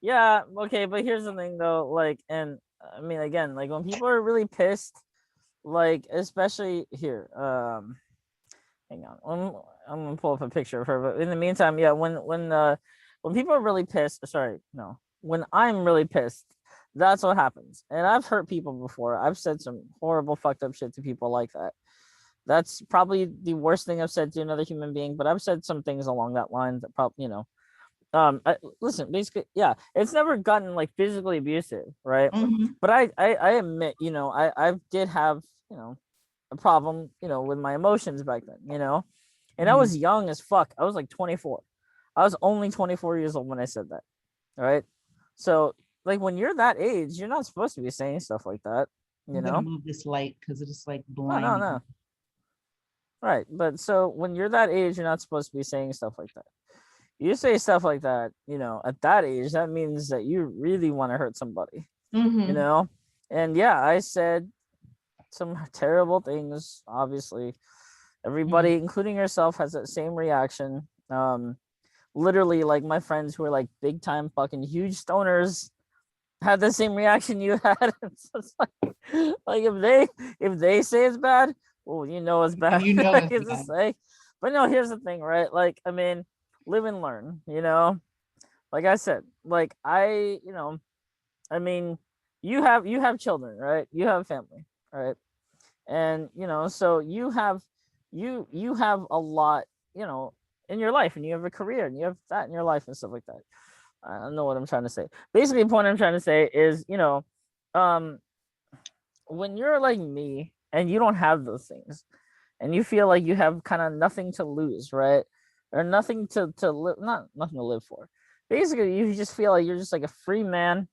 Yeah. Okay. But here's the thing, though. Like, and I mean, again, like when people are really pissed, like especially here. Hang on. I'm gonna pull up a picture of her. But in the meantime, yeah, when people are really pissed, sorry, no, when I'm really pissed, that's what happens. And I've hurt people before. I've said some horrible, fucked up shit to people like that. That's probably the worst thing I've said to another human being. But I've said some things along that line that probably, listen, basically, yeah, it's never gotten like physically abusive, right? Mhm. But I admit, I did have, you know, a problem, with my emotions back then, and I Mhm. was young as fuck. I was like 24. I was only 24 years old when I said that. All right. So, like, when you're that age, you're not supposed to be saying stuff like that, you I'm gonna know? move this light because it is like No, no, blinding. no. Right. But so when you're that age, you're not supposed to be saying stuff like that. You say stuff like that, at that age, that means that you really want to hurt somebody, you Mm-hmm. know? And yeah, I said some terrible things, obviously. Mm-hmm. Everybody, including yourself, has that same reaction. Literally, like my friends who are like big time fucking huge stoners had the same reaction you had. It's like if they say it's bad, well, it's bad. You know Like it's it's just bad. like, but no, here's the thing, right? Like, I mean, live and learn. Like I said, like I mean, you have children, right? You have family, right? And so you have a lot, you know in your life, and you have a career, and you have that in your life and stuff like that. I don't know what I'm trying to say. Basically, the point I'm trying to say is, um when you're like me and you don't have those things, and you feel like you have kind of nothing to lose, right? Or nothing to live, not nothing to live for. Basically, you just feel like you're just like a free man,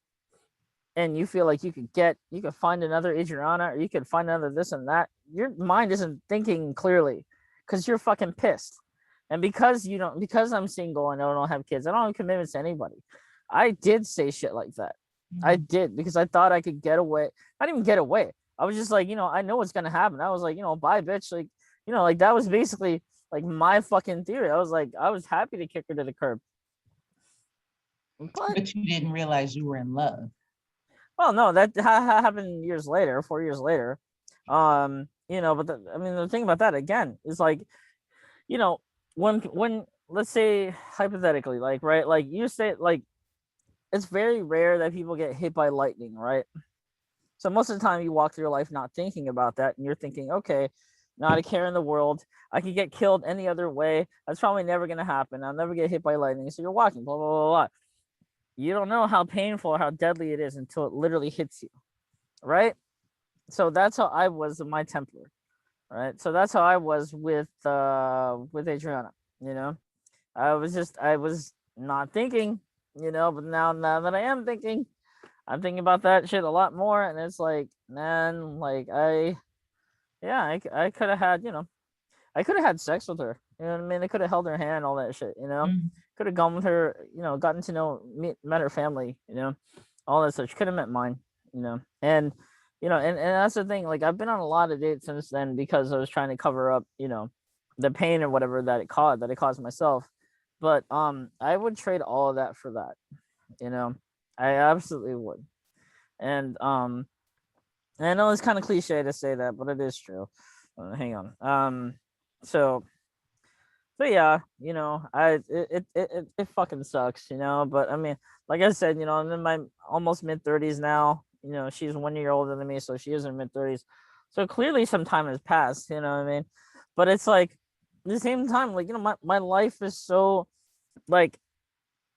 and you feel like you could find another Adriana, or you could find another this and that. Your mind isn't thinking clearly because you're fucking pissed. And because I'm single and I don't have kids, I don't have commitments to anybody. I did say shit like that. I Mhm. did, because I thought I could get away. Not even get away. I was just like, I know what's gonna happen. I was like, bye, bitch. Like, like that was basically like my fucking theory. I was like, I was happy to kick her to the curb. But But you didn't realize you were in love. well, no, that happened years later, 4 years later. But I mean, the thing about that again is like, you know, when let's say hypothetically, like, right, like you say, like, it's very rare that people get hit by lightning, right? So most of the time you walk through your life not thinking about that, and you're thinking, okay, not a care in the world. I could get killed any other way. That's probably never gonna happen. I'll never get hit by lightning. So you're walking, blah blah blah blah. You don't know how painful or how deadly it is until it literally hits you, right? So that's how I was with my Templar, right? So that's how I was with Adriana. You know, I was not thinking, but now that I am thinking, I'm thinking about that shit a lot more, and it's like, man, like yeah, I could have had, I could have had sex with her. You know what I mean? I could have held her hand, all that shit. Mhm. Could have gone with her. Gotten to know, met her family. All that stuff. She could have met mine. And and that's the thing. Like, I've been on a lot of dates since then because I was trying to cover up, the pain or whatever that it caused myself. But I would trade all of that for that. You know, I absolutely would. And I know it's kind of cliche to say that, but it is true. Hang on. So yeah, it fucking sucks, But I mean, like I said, I'm in my almost mid 30s now. She's 1 year older than me, so she is in mid 30s. So clearly, some time has passed. You know what I mean? But it's like, at the same time, like, my life is so like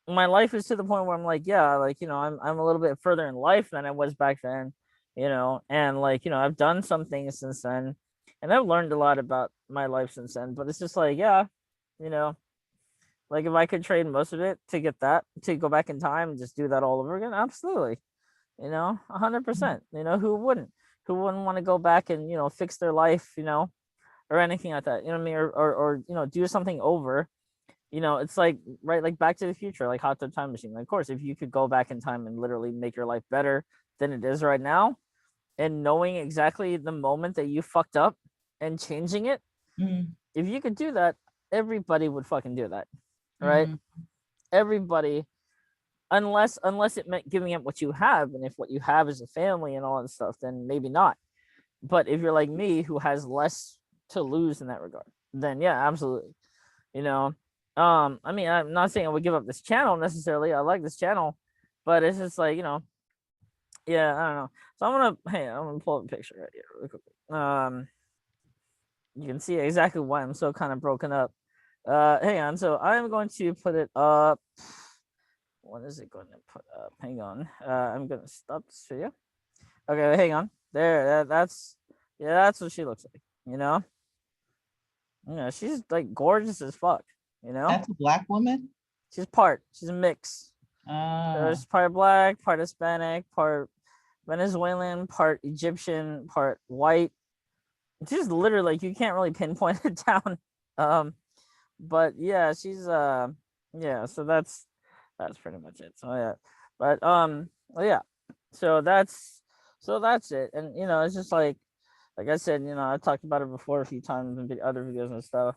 my life is to the point where I'm like, yeah, like, I'm a little bit further in life than I was back then, and like, I've done some things since then, and I've learned a lot about my life since then. But it's just like, yeah, you know, like if I could trade most of it to get that, to go back in time and just do that all over again, absolutely, 100%. Who wouldn't? Who wouldn't want to go back and, fix their life, or anything like that, you know what I mean? Or do something over. It's like, right, like Back to the Future, like Hot Tub Time Machine. Like, of course, if you could go back in time and literally make your life better than it is right now, and knowing exactly the moment that you fucked up and changing it, Mm-hmm. if you could do that, everybody would fucking do that, right? Mm-hmm. Everybody, unless it meant giving up what you have, and if what you have is a family and all that stuff, then maybe not. But if you're like me, who has less to lose in that regard, then yeah, absolutely. you know I mean, I'm not saying I would give up this channel necessarily. I like this channel, but it's just like, yeah, I don't know. So I'm gonna pull up a picture right here really quickly. You can see exactly why I'm so kind of broken up. Hang on. So I'm going to put it up. What is it going to put up? Hang on. I'm gonna stop this video. Okay, hang on. There, that's yeah, that's what she looks like. She's like gorgeous as fuck. You know, That's a Black woman. she's a mix. So Ah, she's part black, part Hispanic, part Venezuelan, part Egyptian, part white. Just literally, like, you can't really pinpoint it down. Um, but yeah, she's yeah. So that's pretty much it. So yeah, but well, yeah. So that's it. And it's just like I said, I talked about it before a few times in other videos and stuff.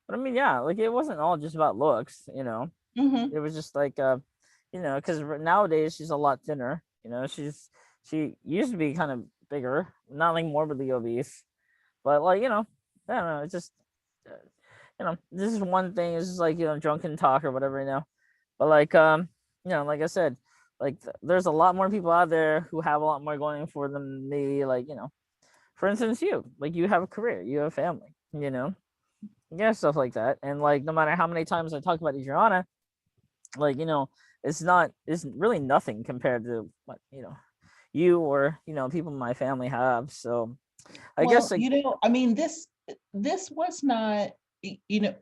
But I mean, yeah, like it wasn't all just about looks. mm-hmm. It was just like because nowadays she's a lot thinner. She used to be kind of bigger, not like morbidly obese, but like I don't know. It's just uh, this is one thing. It's just like drunken talk or whatever. But like like I said, like there's a lot more people out there who have a lot more going for them than me. Like for instance, you have a career, you have a family. Yeah, stuff like that. And like no matter how many times I talk about Adriana, like it's really nothing compared to what you or people in my family have. So I guess Well, like I mean, this was not, you know,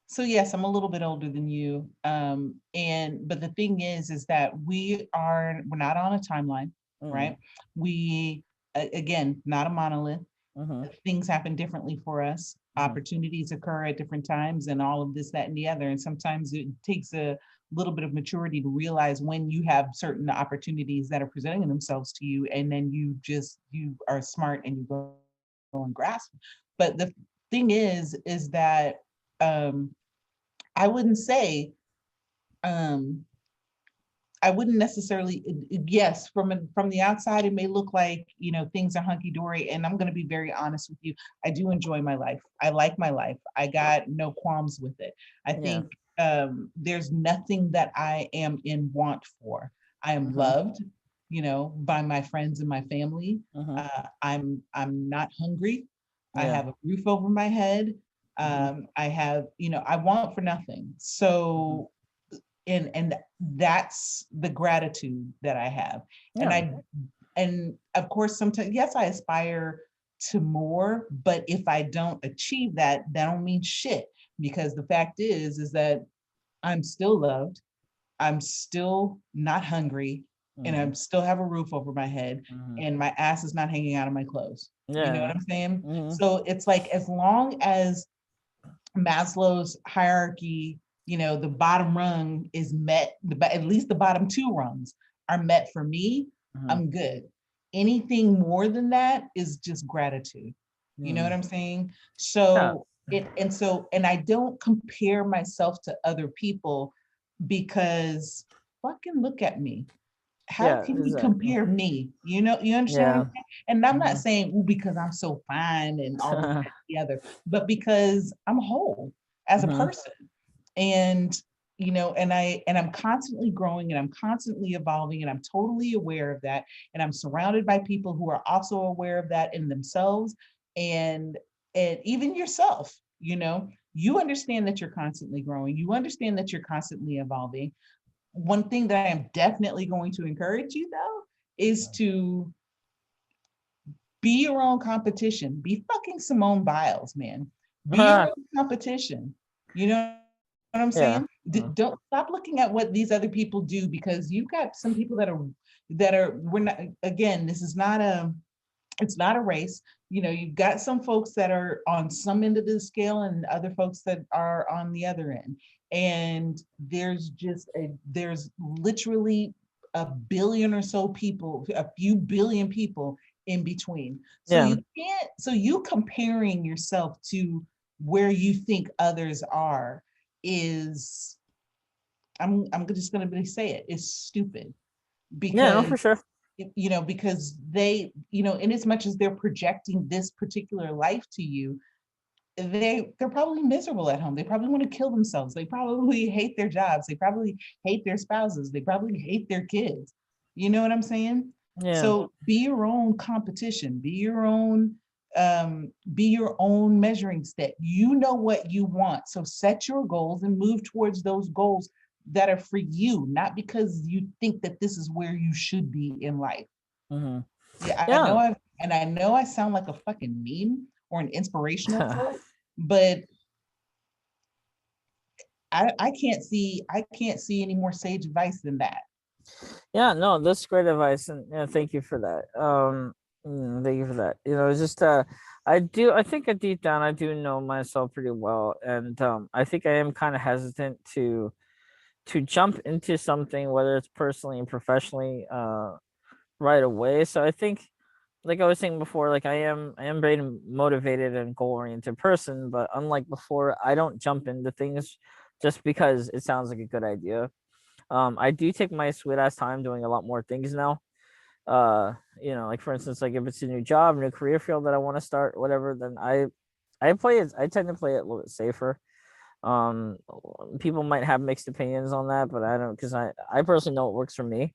so yes, I'm a little bit older than you. And but the thing is that we're not on a timeline, mm, right? We again, not a monolith. mm-hmm, Things happen differently for us. mm-hmm, Opportunities occur at different times, and all of this, that, and the other. And sometimes it takes a little bit of maturity to realize when you have certain opportunities that are presenting themselves to you, and then you are smart and you go and grasp. But the thing is that um, I wouldn't say um, I wouldn't necessarily, yes, from the outside, it may look like, things are hunky dory. And I'm going to be very honest with you. I do enjoy my life. I like my life. I got no qualms with it. I yeah, think there's nothing that I am in want for. I am mm-hmm, loved, by my friends and my family. mm-hmm, I'm not hungry. I yeah, have a roof over my head. mm-hmm, I have, I want for nothing. mm-hmm, So and that's the gratitude that I have. And yeah, and of course sometimes, yes, I aspire to more, but if I don't achieve that, that don't mean shit, because the fact is that I'm still loved, I'm still not hungry, and mm-hmm, I still have a roof over my head, mm-hmm, and my ass is not hanging out of my clothes. You know yeah, what I'm saying? mm-hmm, So it's like, as long as Maslow's hierarchy, the bottom rung is met, at least the bottom two rungs are met for me, mm-hmm, I'm good. Anything more than that is just gratitude. You know mm-hmm, what I'm saying? yeah, And I don't compare myself to other people, because fucking look at me. How yeah, can you exactly, compare me? You understand what I'm yeah, saying? And I'm not mm-hmm, saying, "Ooh, because I'm so fine and all this, that, and the other," but because I'm whole as a mm-hmm, person. And I'm constantly growing, and I'm constantly evolving, and I'm totally aware of that. And I'm surrounded by people who are also aware of that in themselves, and even yourself. You understand that you're constantly growing. You understand that you're constantly evolving. One thing that I am definitely going to encourage you though is to be your own competition. Be fucking Simone Biles, man. Be your own competition. You know what I'm Yeah. saying? Don't stop looking at what these other people do, because you've got some people that are we're not, again, this is not a, it's not a race. You know, you've got some folks that are on some end of the scale and other folks that are on the other end. And there's literally a billion or so people, a few billion people in between. So Yeah. you can't, so you comparing yourself to where you think others are is, I'm just going to say it, is stupid. Yeah, no, Because for sure. because they, in as much as they're projecting this particular life to you, they're probably miserable at home. They probably want to kill themselves. They probably hate their jobs. They probably hate their spouses. They probably hate their kids. You know what I'm saying? Yeah. So be your own competition. Be your own measuring stick. You know what you want. So set your goals and move towards those goals that are for you, not because you think that this is where you should be in life. Mm-hmm. Yeah, Yeah. I know I sound like a fucking meme or an inspirational quote, but I can't see any more sage advice than that. Yeah, no, that's great advice, and yeah, thank you for that. Thank you for that. It's just I think deep down I do know myself pretty well, and I think I am kind of hesitant to jump into something, whether it's personally and professionally, right away. So I think, like I was saying before, like I am very motivated and goal oriented person, but unlike before, I don't jump into things just because it sounds like a good idea. I do take my sweet ass time doing a lot more things now. Like for instance, like if it's a new job, new career field that I want to start, whatever, then I tend to play it a little bit safer. Um, People might have mixed opinions on that, but I don't, because I personally know it works for me.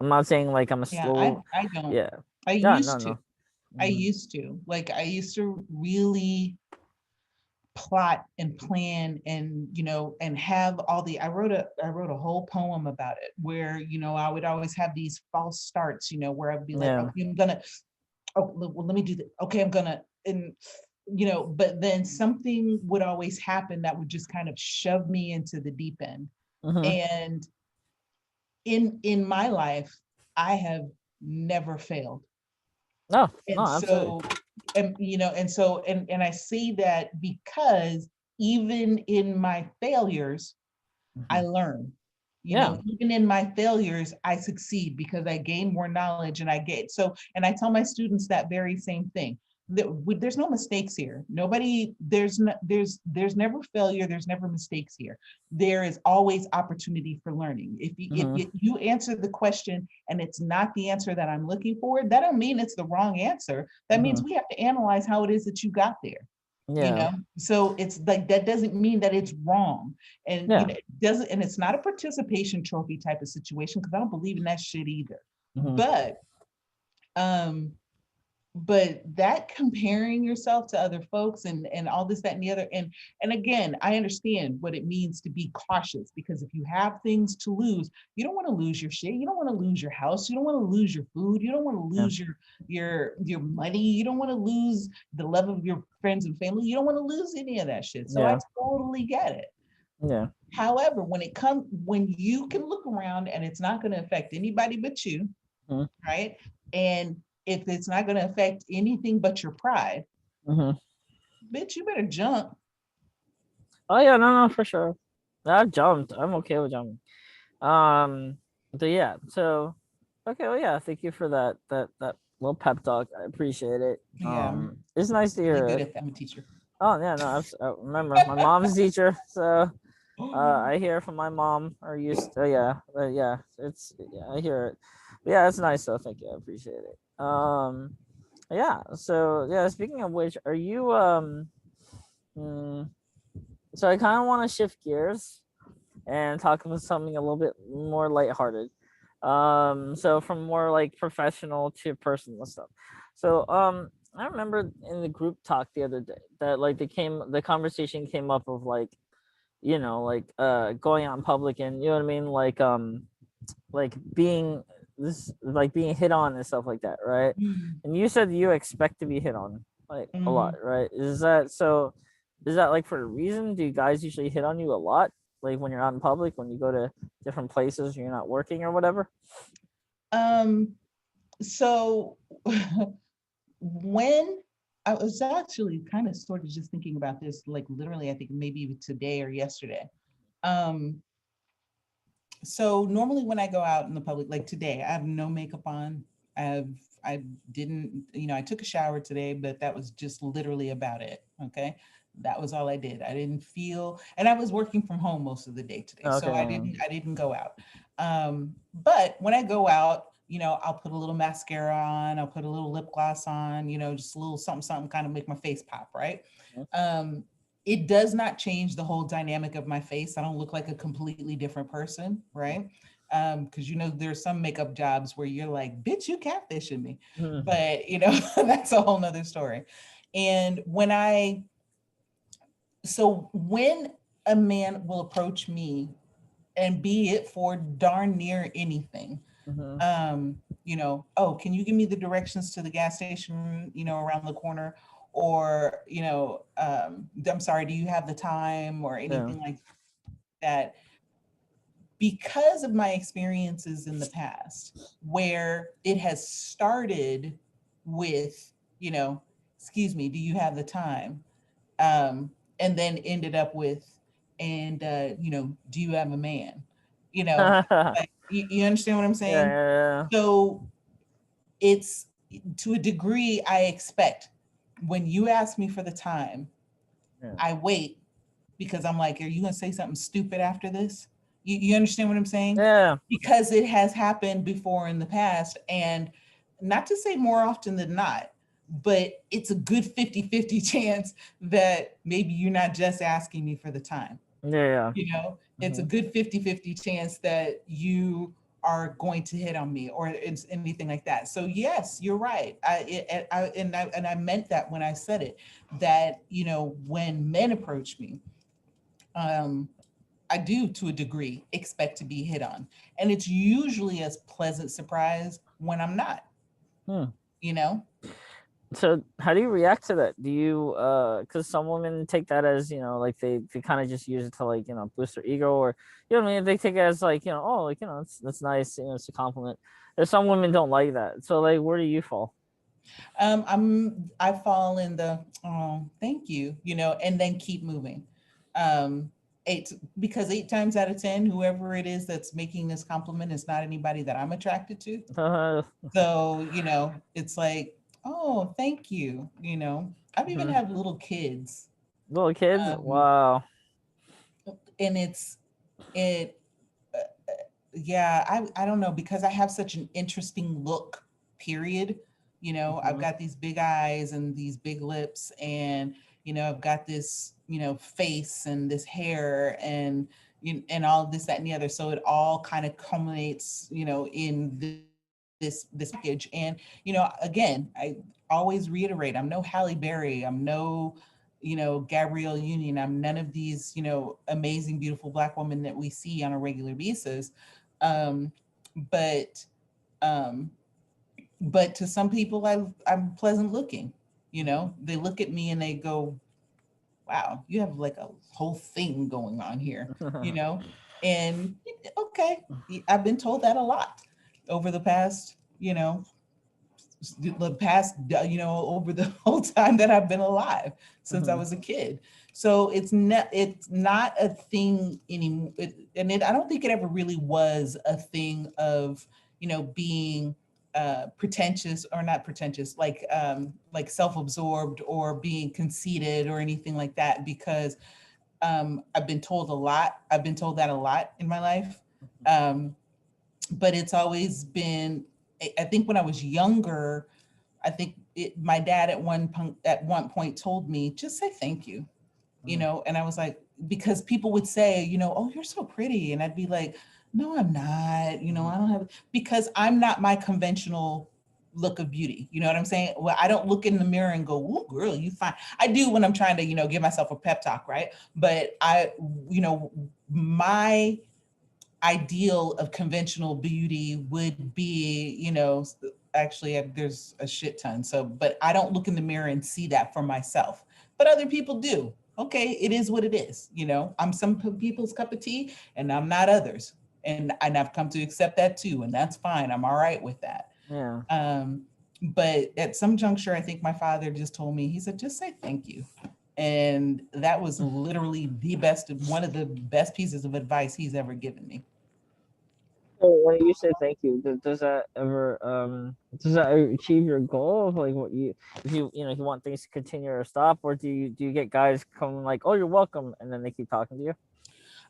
I'm not saying like I'm a Yeah, slow, I don't. yeah, I yeah, no, used to. no. Hmm. I used to really plot and plan, and and have all the, I wrote a whole poem about it, where I would always have these false starts, where I'd be like, Yeah. okay, I'm gonna, oh well, let me do that, okay, I'm gonna, and but then something would always happen that would just kind of shove me into the deep end. Hmm. And in my life, I have never failed. No, no, And absolutely. so, and I say that because even in my failures, I Hmm. learn. Yeah. Even in my failures, I succeed because I gain more knowledge, and I get so, and I tell my students that very same thing. There's no mistakes here. Nobody, there's never failure. There's never mistakes here. There is always opportunity for learning. Hmm. If you answer the question and it's not the answer that I'm looking for, that don't mean it's the wrong answer. That means Hmm. we have to analyze how it is that you got there. Yeah. So it's like, that doesn't mean that it's wrong. And Yeah. it doesn't, and it's not a participation trophy type of situation, because I don't believe in that shit either. Hmm. But um but that comparing yourself to other folks, and all this, that, and the other, and again, I understand what it means to be cautious, because if you have things to lose, you don't want to lose your shit, you don't want to lose your house, you don't want to lose your food, you don't want to Yeah. lose your money, you don't want to lose the love of your friends and family, you don't want to lose any of that shit. So I Yeah. totally get it. Yeah. However, when you can look around and it's not going to affect anybody but you, Hmm. right? And if it's not going to affect anything but your pride, Hmm. bitch, you better jump. Oh yeah, no, no, for sure. I jumped. I'm okay with jumping. Um, but yeah, so okay, well, yeah, thank you for that little pep talk. I appreciate it. Yeah, I'm It's nice to really hear good it. at that. I'm a teacher. Oh yeah, no, remember my mom's a teacher, so I hear from my mom, or used to, yeah, yeah, I hear it. But yeah, it's nice though. Thank you, I appreciate it. Yeah, so yeah, speaking of which, are you mm, so I kind of want to shift gears and talk about something a little bit more lighthearted. So from more like professional to personal stuff. So I remember in the group talk the other day that like the conversation came up of like, like going out in public, and you know what I mean, like being this like being hit on and stuff like that, right? Mm, And you said you expect to be hit on like a lot, mm. right? Is that so? Is that like for a reason? Do guys usually hit on you a lot, like when you're out in public, when you go to different places, you're not working or whatever? Um, so when I was actually kind of sort of just thinking about this, like literally, I think maybe today or yesterday. Um, so normally when I go out in the public, like today, I have no makeup on. I've I didn't, I took a shower today, but that was just literally about it. Okay. That was all I did. I didn't feel, and I was working from home most of the day today. So Okay. I didn't go out. But when I go out, I'll put a little mascara on, I'll put a little lip gloss on, just a little something, something kind of make my face pop, right? Um, it does not change the whole dynamic of my face. I don't look like a completely different person, right? Because there's some makeup jobs where you're like, bitch, you catfishing me. Mhm. But that's a whole nother story. And when a man will approach me, and be it for darn near anything, Mhm. oh, can you give me the directions to the gas station, around the corner? Or, I'm sorry, do you have the time or Yeah. anything like that? Because of my experiences in the past, where it has started with, excuse me, do you have the time? And then ended up with, and, do you have a man? Yeah. Like, you understand what I'm Yeah. saying? Yeah. So it's, to a degree, I expect when you ask me for the time, Yeah. I wait, because I'm like, are you going to say something stupid after this? You understand what I'm saying? Yeah. Because it has happened before in the past. And not to say more often than not, but it's a good 50-50 chance that maybe you're not just asking me for the time. Yeah. It's a Mhm. good 50-50 chance that you are going to hit on me, or it's anything like that. So yes, you're right. I meant that when I said it, that when men approach me, um I do, to a degree, expect to be hit on, and it's usually a pleasant surprise when I'm not. Hmm. You know. So how do you react to that? Do you because some women take that as, like they kind of just use it to like, boost their ego, or you know what I mean, they take it as like, oh, like, that's nice, it's a compliment. There's some women don't like that. So like, where do you fall? I fall in the, oh, thank you, and then keep moving. Um, eight Because 8 times out of 10, whoever it is that's making this compliment is not anybody that I'm attracted to. Uh, So, it's like, oh, thank you. I've even mhm. had little kids. Little kids, Um, wow. and it, yeah, I don't know, because I have such an interesting look, period. I've Mhm. got these big eyes and these big lips, and I've got this, face and this hair, and and all of this, that, and the other. So it all kind of culminates, in this package. And again, I always reiterate, I'm no Halle Berry, I'm no, Gabrielle Union, I'm none of these, amazing, beautiful Black women that we see on a regular basis. um, but um, but to some people, I'm pleasant looking. They look at me and they go, "Wow, you have like a whole thing going on here." And okay, I've been told that a lot over the past, over the whole time that I've been alive, since I Mhm. was a kid. So it's not a thing anymore. I don't think it ever really was a thing of, being pretentious, or not pretentious, like self-absorbed, or being conceited, or anything like that, because I've been told that a lot in my life. Um, but it's always been, I think when I was younger, I think my dad at one point told me, just say thank you, Mhm. and I was like, because people would say, oh, you're so pretty. And I'd be like, no, I'm not, I don't have, because I'm not my conventional look of beauty. You know what I'm saying? Well, I don't look in the mirror and go, "Ooh, girl, you fine." I do when I'm trying to, give myself a pep talk, right? But my ideal of conventional beauty would be, actually there's a shit ton. So, but I don't look in the mirror and see that for myself. But other people do. Okay, it is what it is. I'm some people's cup of tea, and I'm not others. And I've come to accept that too, and that's fine. I'm all right with that. Yeah. But at some juncture, I think my father just told me, he said, just say thank you. And that was literally one of the best pieces of advice he's ever given me. So when you say thank you, does that ever does that achieve your goal of like what you, if you want things to continue or stop, or do you get guys come like, oh, you're welcome, and then they keep talking to you?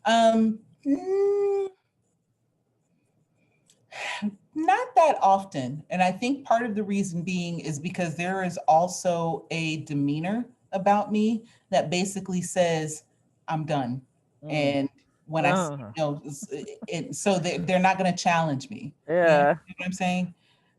Um, mm, Not that often. And I think part of the reason being is because there is also a demeanor about me that basically says, I'm done. Mm. And when I, Oh, so they're not going to challenge me. You know yeah. what I'm saying?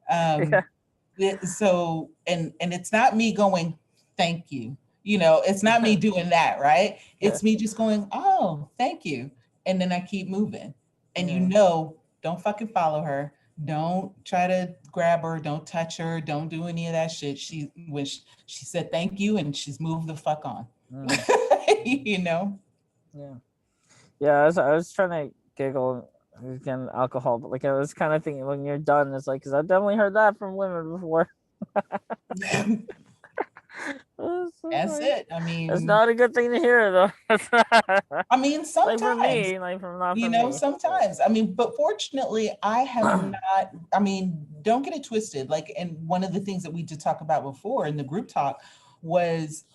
Yeah. So, and it's not me going, thank you. It's not me doing that, right? Yeah. It's me just going, oh, thank you. And then I keep moving. And Yeah. don't fucking follow her. Don't try to grab her. Don't touch her. Don't do any of that shit. She said thank you and she's moved the fuck on. Mm. you know? Yeah. Yeah. I was trying to giggle again, alcohol, but like I was kind of thinking when you're done, it's like because I've definitely heard that from women before. It's That's like, it. I it's mean, not a good thing to hear though. It's not- I mean, like for sometimes, me, like from not for me. But sometimes. I mean, but fortunately, I have not, I mean, don't get it twisted. Like, and one of the things that we did talk about before in the group talk was,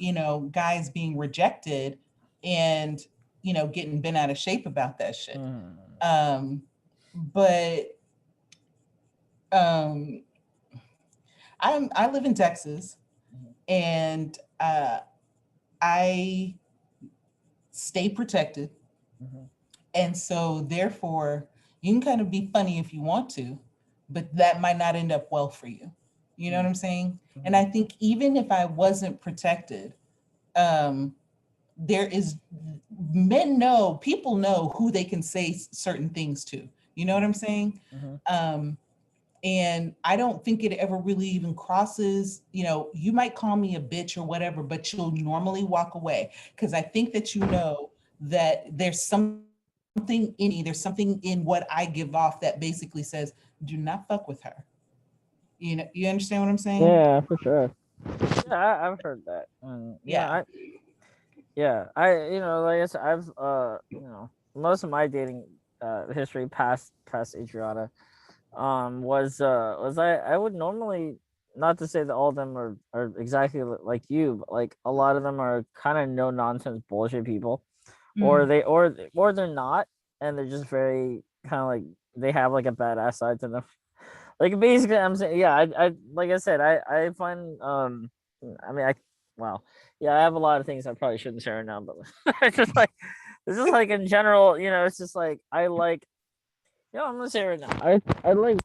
guys being rejected and, getting bent out of shape about that shit. mm, Um, but um, I live in Texas, and I stay protected. mhm, And so, therefore, you can kind of be funny if you want to, but that might not end up well for you. You know what mm, I'm saying? And mhm, I think even if I wasn't protected, um, there is people know who they can say certain things to. You know what I'm saying? mhm, Um, and I don't think it ever really even crosses, you might call me a bitch or whatever, but you'll normally walk away because I think that that there's something in me, there's something in what I give off that basically says, do not fuck with her. You understand what I'm saying? yeah, for sure. Yeah, I've heard that. Yeah, Yeah. like I said, I've most of my dating history past Adriana was I would normally, not to say that all of them are exactly like you, but like a lot of them are kind of no nonsense bullshit people, or Mm. they're not, and they're just very kind of like they have like a badass side to them. Like basically, I'm saying, yeah, I like I said, I find I mean, well, yeah, I have a lot of things I probably shouldn't share now, but it's just like in general, it's just like I like, I'm gonna say right now, I like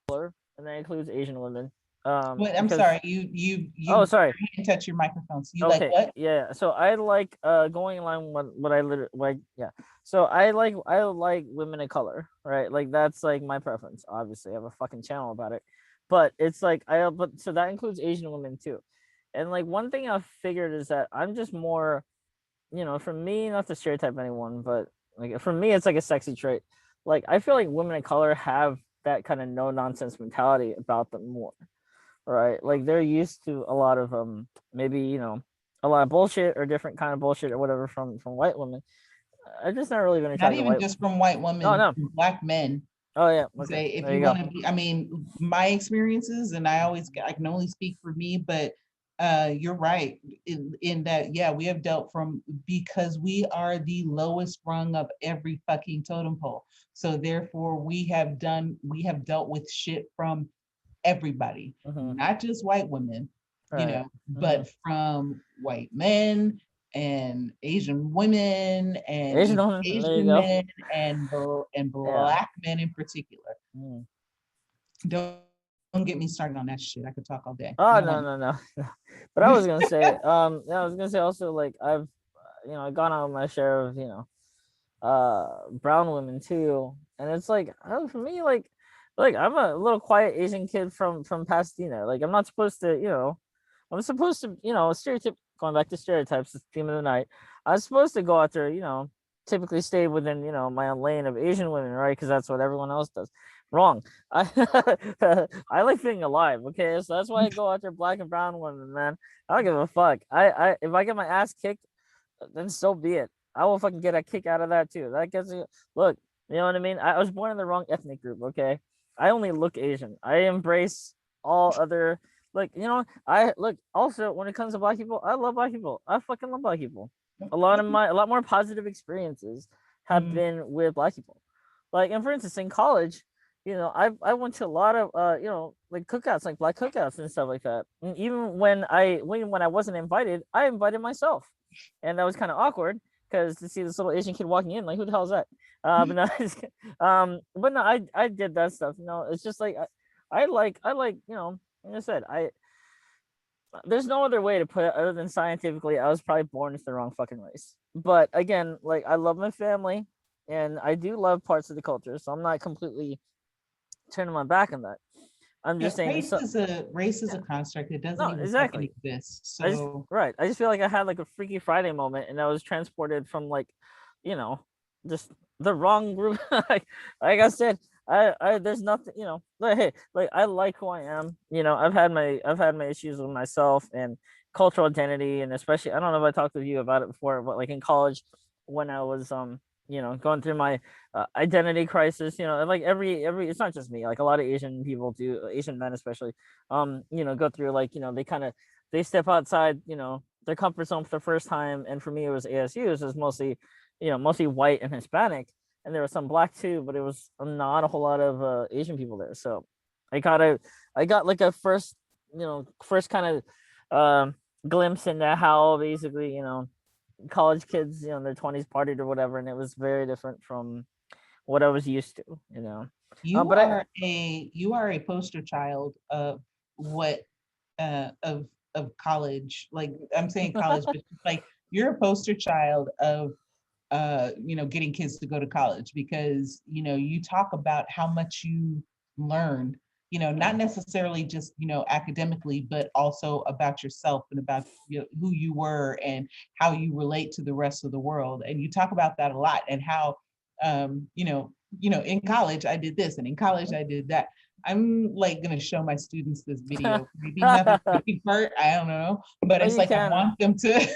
color, and that includes Asian women. Wait, I'm Because, sorry. You oh, sorry. can't touch your microphone. So you like Okay, what? yeah. So I like going along with what I literally like, yeah. So I like women of color, right? Like that's like my preference. Obviously, I have a fucking channel about it, but it's like but so that includes Asian women too. And like one thing I've figured is that I'm just more, for me, not to stereotype anyone, but like for me, it's like a sexy trait. Like I feel like women of color have that kind of no nonsense mentality about them more, right? Like they're used to a lot of maybe a lot of bullshit or different kind of bullshit or whatever from white women. I just not really been Not attracted to even white. just from white No, women, no. Black men. Oh yeah. Okay. Say if There you you want go. to be, I mean, my experiences, and I can only speak for me, but you're right in that, yeah, we have dealt from, because we are the lowest rung of every fucking totem pole. So therefore we have dealt with shit from everybody, Mm-hmm. not just white women, Right. Mm-hmm. but from white men and Asian women and Asian East woman. There you Asian go. men and Yeah. black men in particular. Mm. Don't Don't get me started on that shit. I could talk all day. Oh You no want no no. But I was gonna say, yeah, I was gonna say also like I've, gone on my share of brown women too, and it's like for me like I'm a little quiet Asian kid from Pasadena. Like I'm not supposed to, I'm supposed to, stereotype, going back to stereotypes, the theme of the night. I was supposed to go out there, typically stay within, my own lane of Asian women, right? Because that's what everyone else does. Wrong. I I like feeling alive. Okay, so that's why I go after black and brown women, man. I don't give a fuck. I if I get my ass kicked, then so be it. I will fucking get a kick out of that too. That gets look, you know what I mean? I was born in the wrong ethnic group, okay? I only look Asian. I embrace all other, like, I look also when it comes to black people, I love black people. I fucking love black people. A lot more positive experiences have Mm, been with black people. Like, and for instance, in college, I went to a lot of like cookouts, like black cookouts and stuff like that. And even when I wasn't invited, I invited myself, and that was kind of awkward because to see this little Asian kid walking in, like, who the hell is that? But no, but no, I did that stuff. It's just like I like like I said, I there's no other way to put it other than scientifically. I was probably born with the wrong fucking race. But again, like I love my family, and I do love parts of the culture, so I'm not completely turning my back on that. I'm yeah, just saying, so race is yeah, a construct. It doesn't no, even fucking exactly. exist. So I just feel like I had like a Freaky Friday moment, and I was transported from like, you know, just the wrong group. Like I said, I there's nothing, like, hey, like I like who I am. I've had my issues with myself and cultural identity, and especially I don't know if I talked with you about it before, but like in college when I was going through my identity crisis, and like every it's not just me, like a lot of Asian people do, Asian men especially, go through, like, they step outside, their comfort zone for the first time. And for me, it was ASU. It was mostly, mostly white and Hispanic, and there was some black too, but it was not a whole lot of Asian people there. So I got like a first kind of glimpse into how basically, college kids, in their 20s partied or whatever, and it was very different from what I was used to. you But I are a poster child of what of college. Like I'm saying college, but like you're a poster child of getting kids to go to college because you talk about how much you learned, not yeah, necessarily just academically, but also about yourself and about who you were and how you relate to the rest of the world. And you talk about that a lot and how in college I did this and in college I did that. I'm like gonna show my students this video. Maybe not the cooking part, I don't know, but oh, it's you like I can, want them to.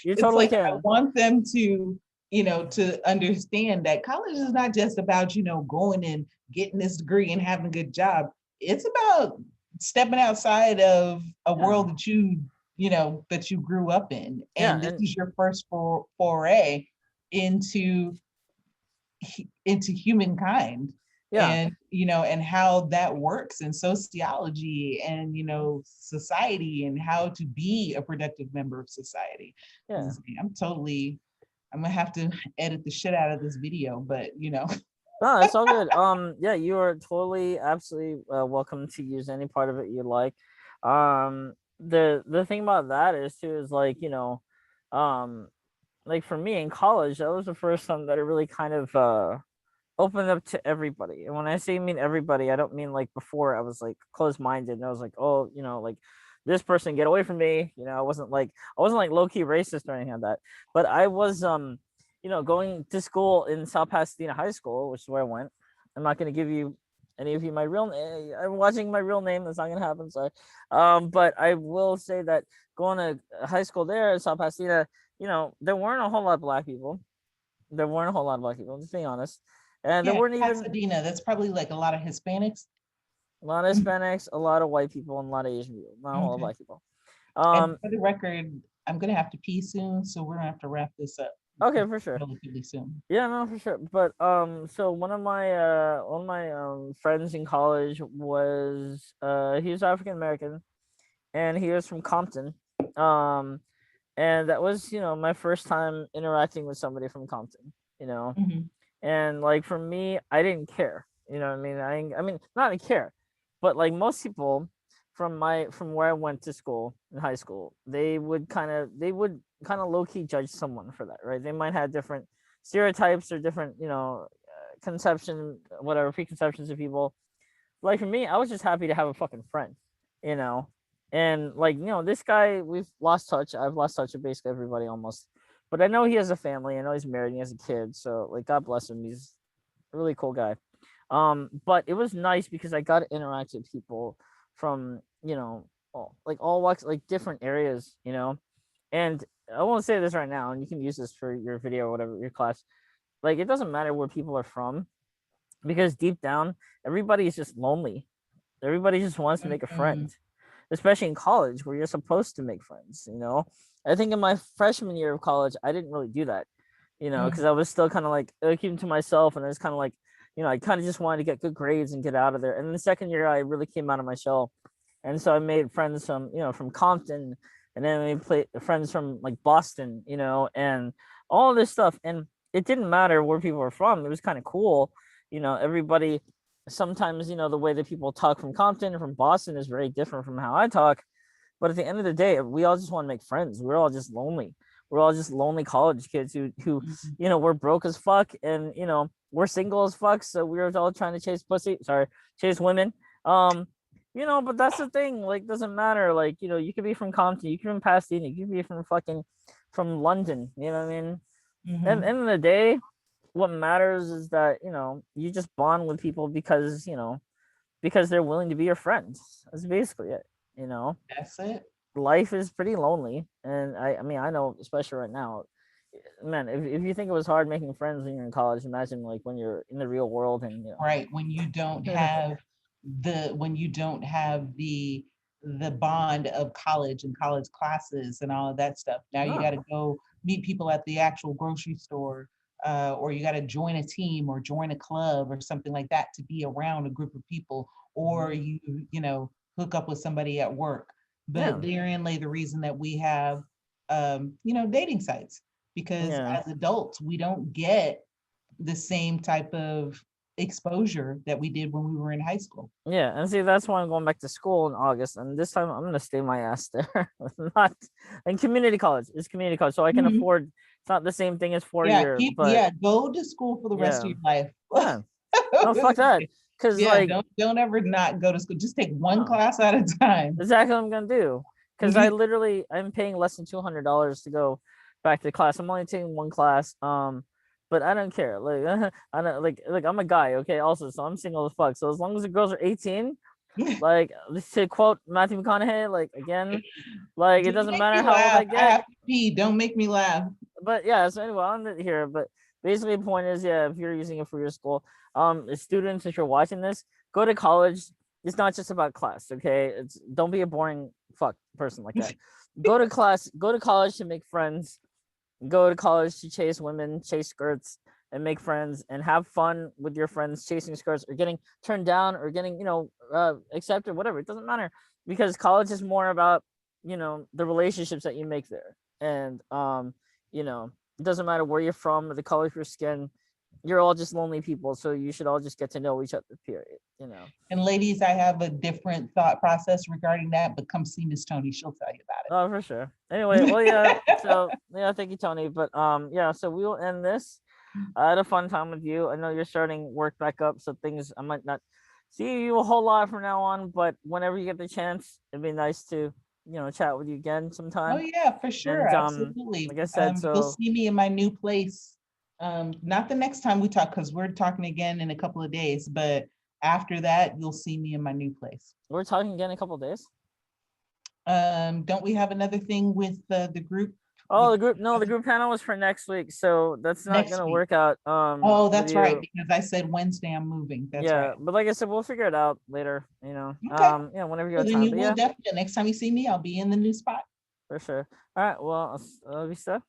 you It's totally like I can. want them to to understand that college is not just about going and getting this degree and having a good job. It's about stepping outside of a Yeah, world that that you grew up in, yeah, and this and is your first foray into humankind, yeah, and and how that works in sociology and society, and how to be a productive member of society. yeah. I'm gonna have to edit the shit out of this video, but No, it's all good. Yeah, you are totally, absolutely welcome to use any part of it you like. The thing about that is too is like, um, like for me in college, that was the first time that it really kind of opened up to everybody. And when I say mean everybody, I don't mean like before I was like closed minded and I was like, oh, like this person, get away from me. I wasn't like low key racist or anything like that. But I was going to school in South Pasadena High School, which is where I went. I'm not gonna give you any of you my real name. I'm watching my real name. That's not gonna happen. Sorry. But I will say that going to high school there in South Pasadena, there weren't a whole lot of black people. There weren't a whole lot of black people, just being honest. And there yeah, weren't even Pasadena, that's probably like a lot of Hispanics. a lot of Hispanics, a lot of white people, and a lot of Asian people, not a whole lot of Okay. black people. And Um, for the record, I'm gonna have to pee soon, so we're gonna have to wrap this up okay, for sure. relatively soon. Yeah, no, for sure. But so one of my friends in college was he was African American, and he was from Compton. Um, and that was my first time interacting with somebody from Compton. You know, Mhm. and like for me, I didn't care. You know what I mean? I mean, not I care. but like most people from where I went to school in high school, they would kind of low key judge someone for that, right? They might have different stereotypes or different, conception, whatever preconceptions of people. Like for me, I was just happy to have a fucking friend, you know. And like, this guy, we've lost touch. I've lost touch with basically everybody almost. But I know he has a family. I know he's married and he has a kid. So like God bless him. He's a really cool guy. But it was nice because I got to interact with people from, all walks, like different areas, And I won't say this right now, and you can use this for your video or whatever, your class. Like it doesn't matter where people are from, because deep down, everybody is just lonely. Everybody just wants to make a friend, especially in college where you're supposed to make friends. I think in my freshman year of college, I didn't really do that, because I was still kind of like keeping to myself, and I was kind of like, I kind of just wanted to get good grades and get out of there. And in the second year, I really came out of my shell, and so I made friends from Compton, and then we played friends from like Boston, and all this stuff. And it didn't matter where people were from. It was kind of cool, everybody. Sometimes the way that people talk from Compton or from Boston is very different from how I talk. But at the end of the day, we all just want to make friends. We're all just lonely. We're all just lonely college kids who we're broke as fuck, and we're single as fuck. So we're all trying to chase pussy. Sorry, chase women. But that's the thing. Like, doesn't matter. Like, you could be from Compton, you could be from Pasadena, you could be from London. You know what I mean? And at the end of the day, what matters is that you just bond with people because they're willing to be your friends. That's basically it. That's it. Life is pretty lonely, and I mean I know, especially right now, man. If you think it was hard making friends when you're in college, imagine like when you're in the real world and Right, when you don't have the bond of college and college classes and all of that stuff. Now you got to go meet people at the actual grocery store, or you got to join a team or join a club or something like that to be around a group of people, or hook up with somebody at work. But therein lay the reason that we have dating sites, because as adults we don't get the same type of exposure that we did when we were in high school. Yeah, and see, that's why I'm going back to school in August, and this time I'm gonna stay my ass there. Not in community college. It's community college, so I can afford. It's not the same thing as 4 year, but go to school for the rest of your life. Yeah. No, fuck that. Because like, don't ever not go to school. Just take one class at a time. Exactly what I'm gonna do. Because I'm paying less than $200 to go back to class. I'm only taking one class. But I don't care. Like I don't like I'm a guy, okay, also, so I'm single as fuck. So as long as the girls are 18, like to quote Matthew McConaughey, like again, like it doesn't matter how old I get. I have to pee. Don't make me laugh. But yeah, so anyway, I'm not here. But basically the point is, if you're using it for your school, students, if you're watching this, go to college. It's not just about class, okay? Don't be a boring fuck person like that. Go to college to make friends. Go to college to chase women, chase skirts, and make friends, and have fun with your friends chasing skirts or getting turned down or getting accepted, whatever. It doesn't matter, because college is more about the relationships that you make there. And it doesn't matter where you're from or the color of your skin. You're all just lonely people, so you should all just get to know each other, period. And ladies, I have a different thought process regarding that, but come see Miss Toni, she'll tell you about it. Oh, for sure. Anyway, well, so thank you, Toni. But so we will end this. I had a fun time with you. I know you're starting work back up, so I might not see you a whole lot from now on, but whenever you get the chance, it'd be nice to chat with you again sometime. Oh yeah, for sure. And, absolutely. Like I said, you'll see me in my new place. Not the next time we talk, because we're talking again in a couple of days, but after that you'll see me in my new place. We're talking again in a couple of days. Don't we have another thing with the group? Oh, the group panel was for next week, so that's not gonna work out. Oh, that's right, because I said Wednesday I'm moving. That's right. But like I said, we'll figure it out later. Okay. Whenever you have time. You will definitely. Next time you see me, I'll be in the new spot. For sure. All right. Well, I'll be stuff.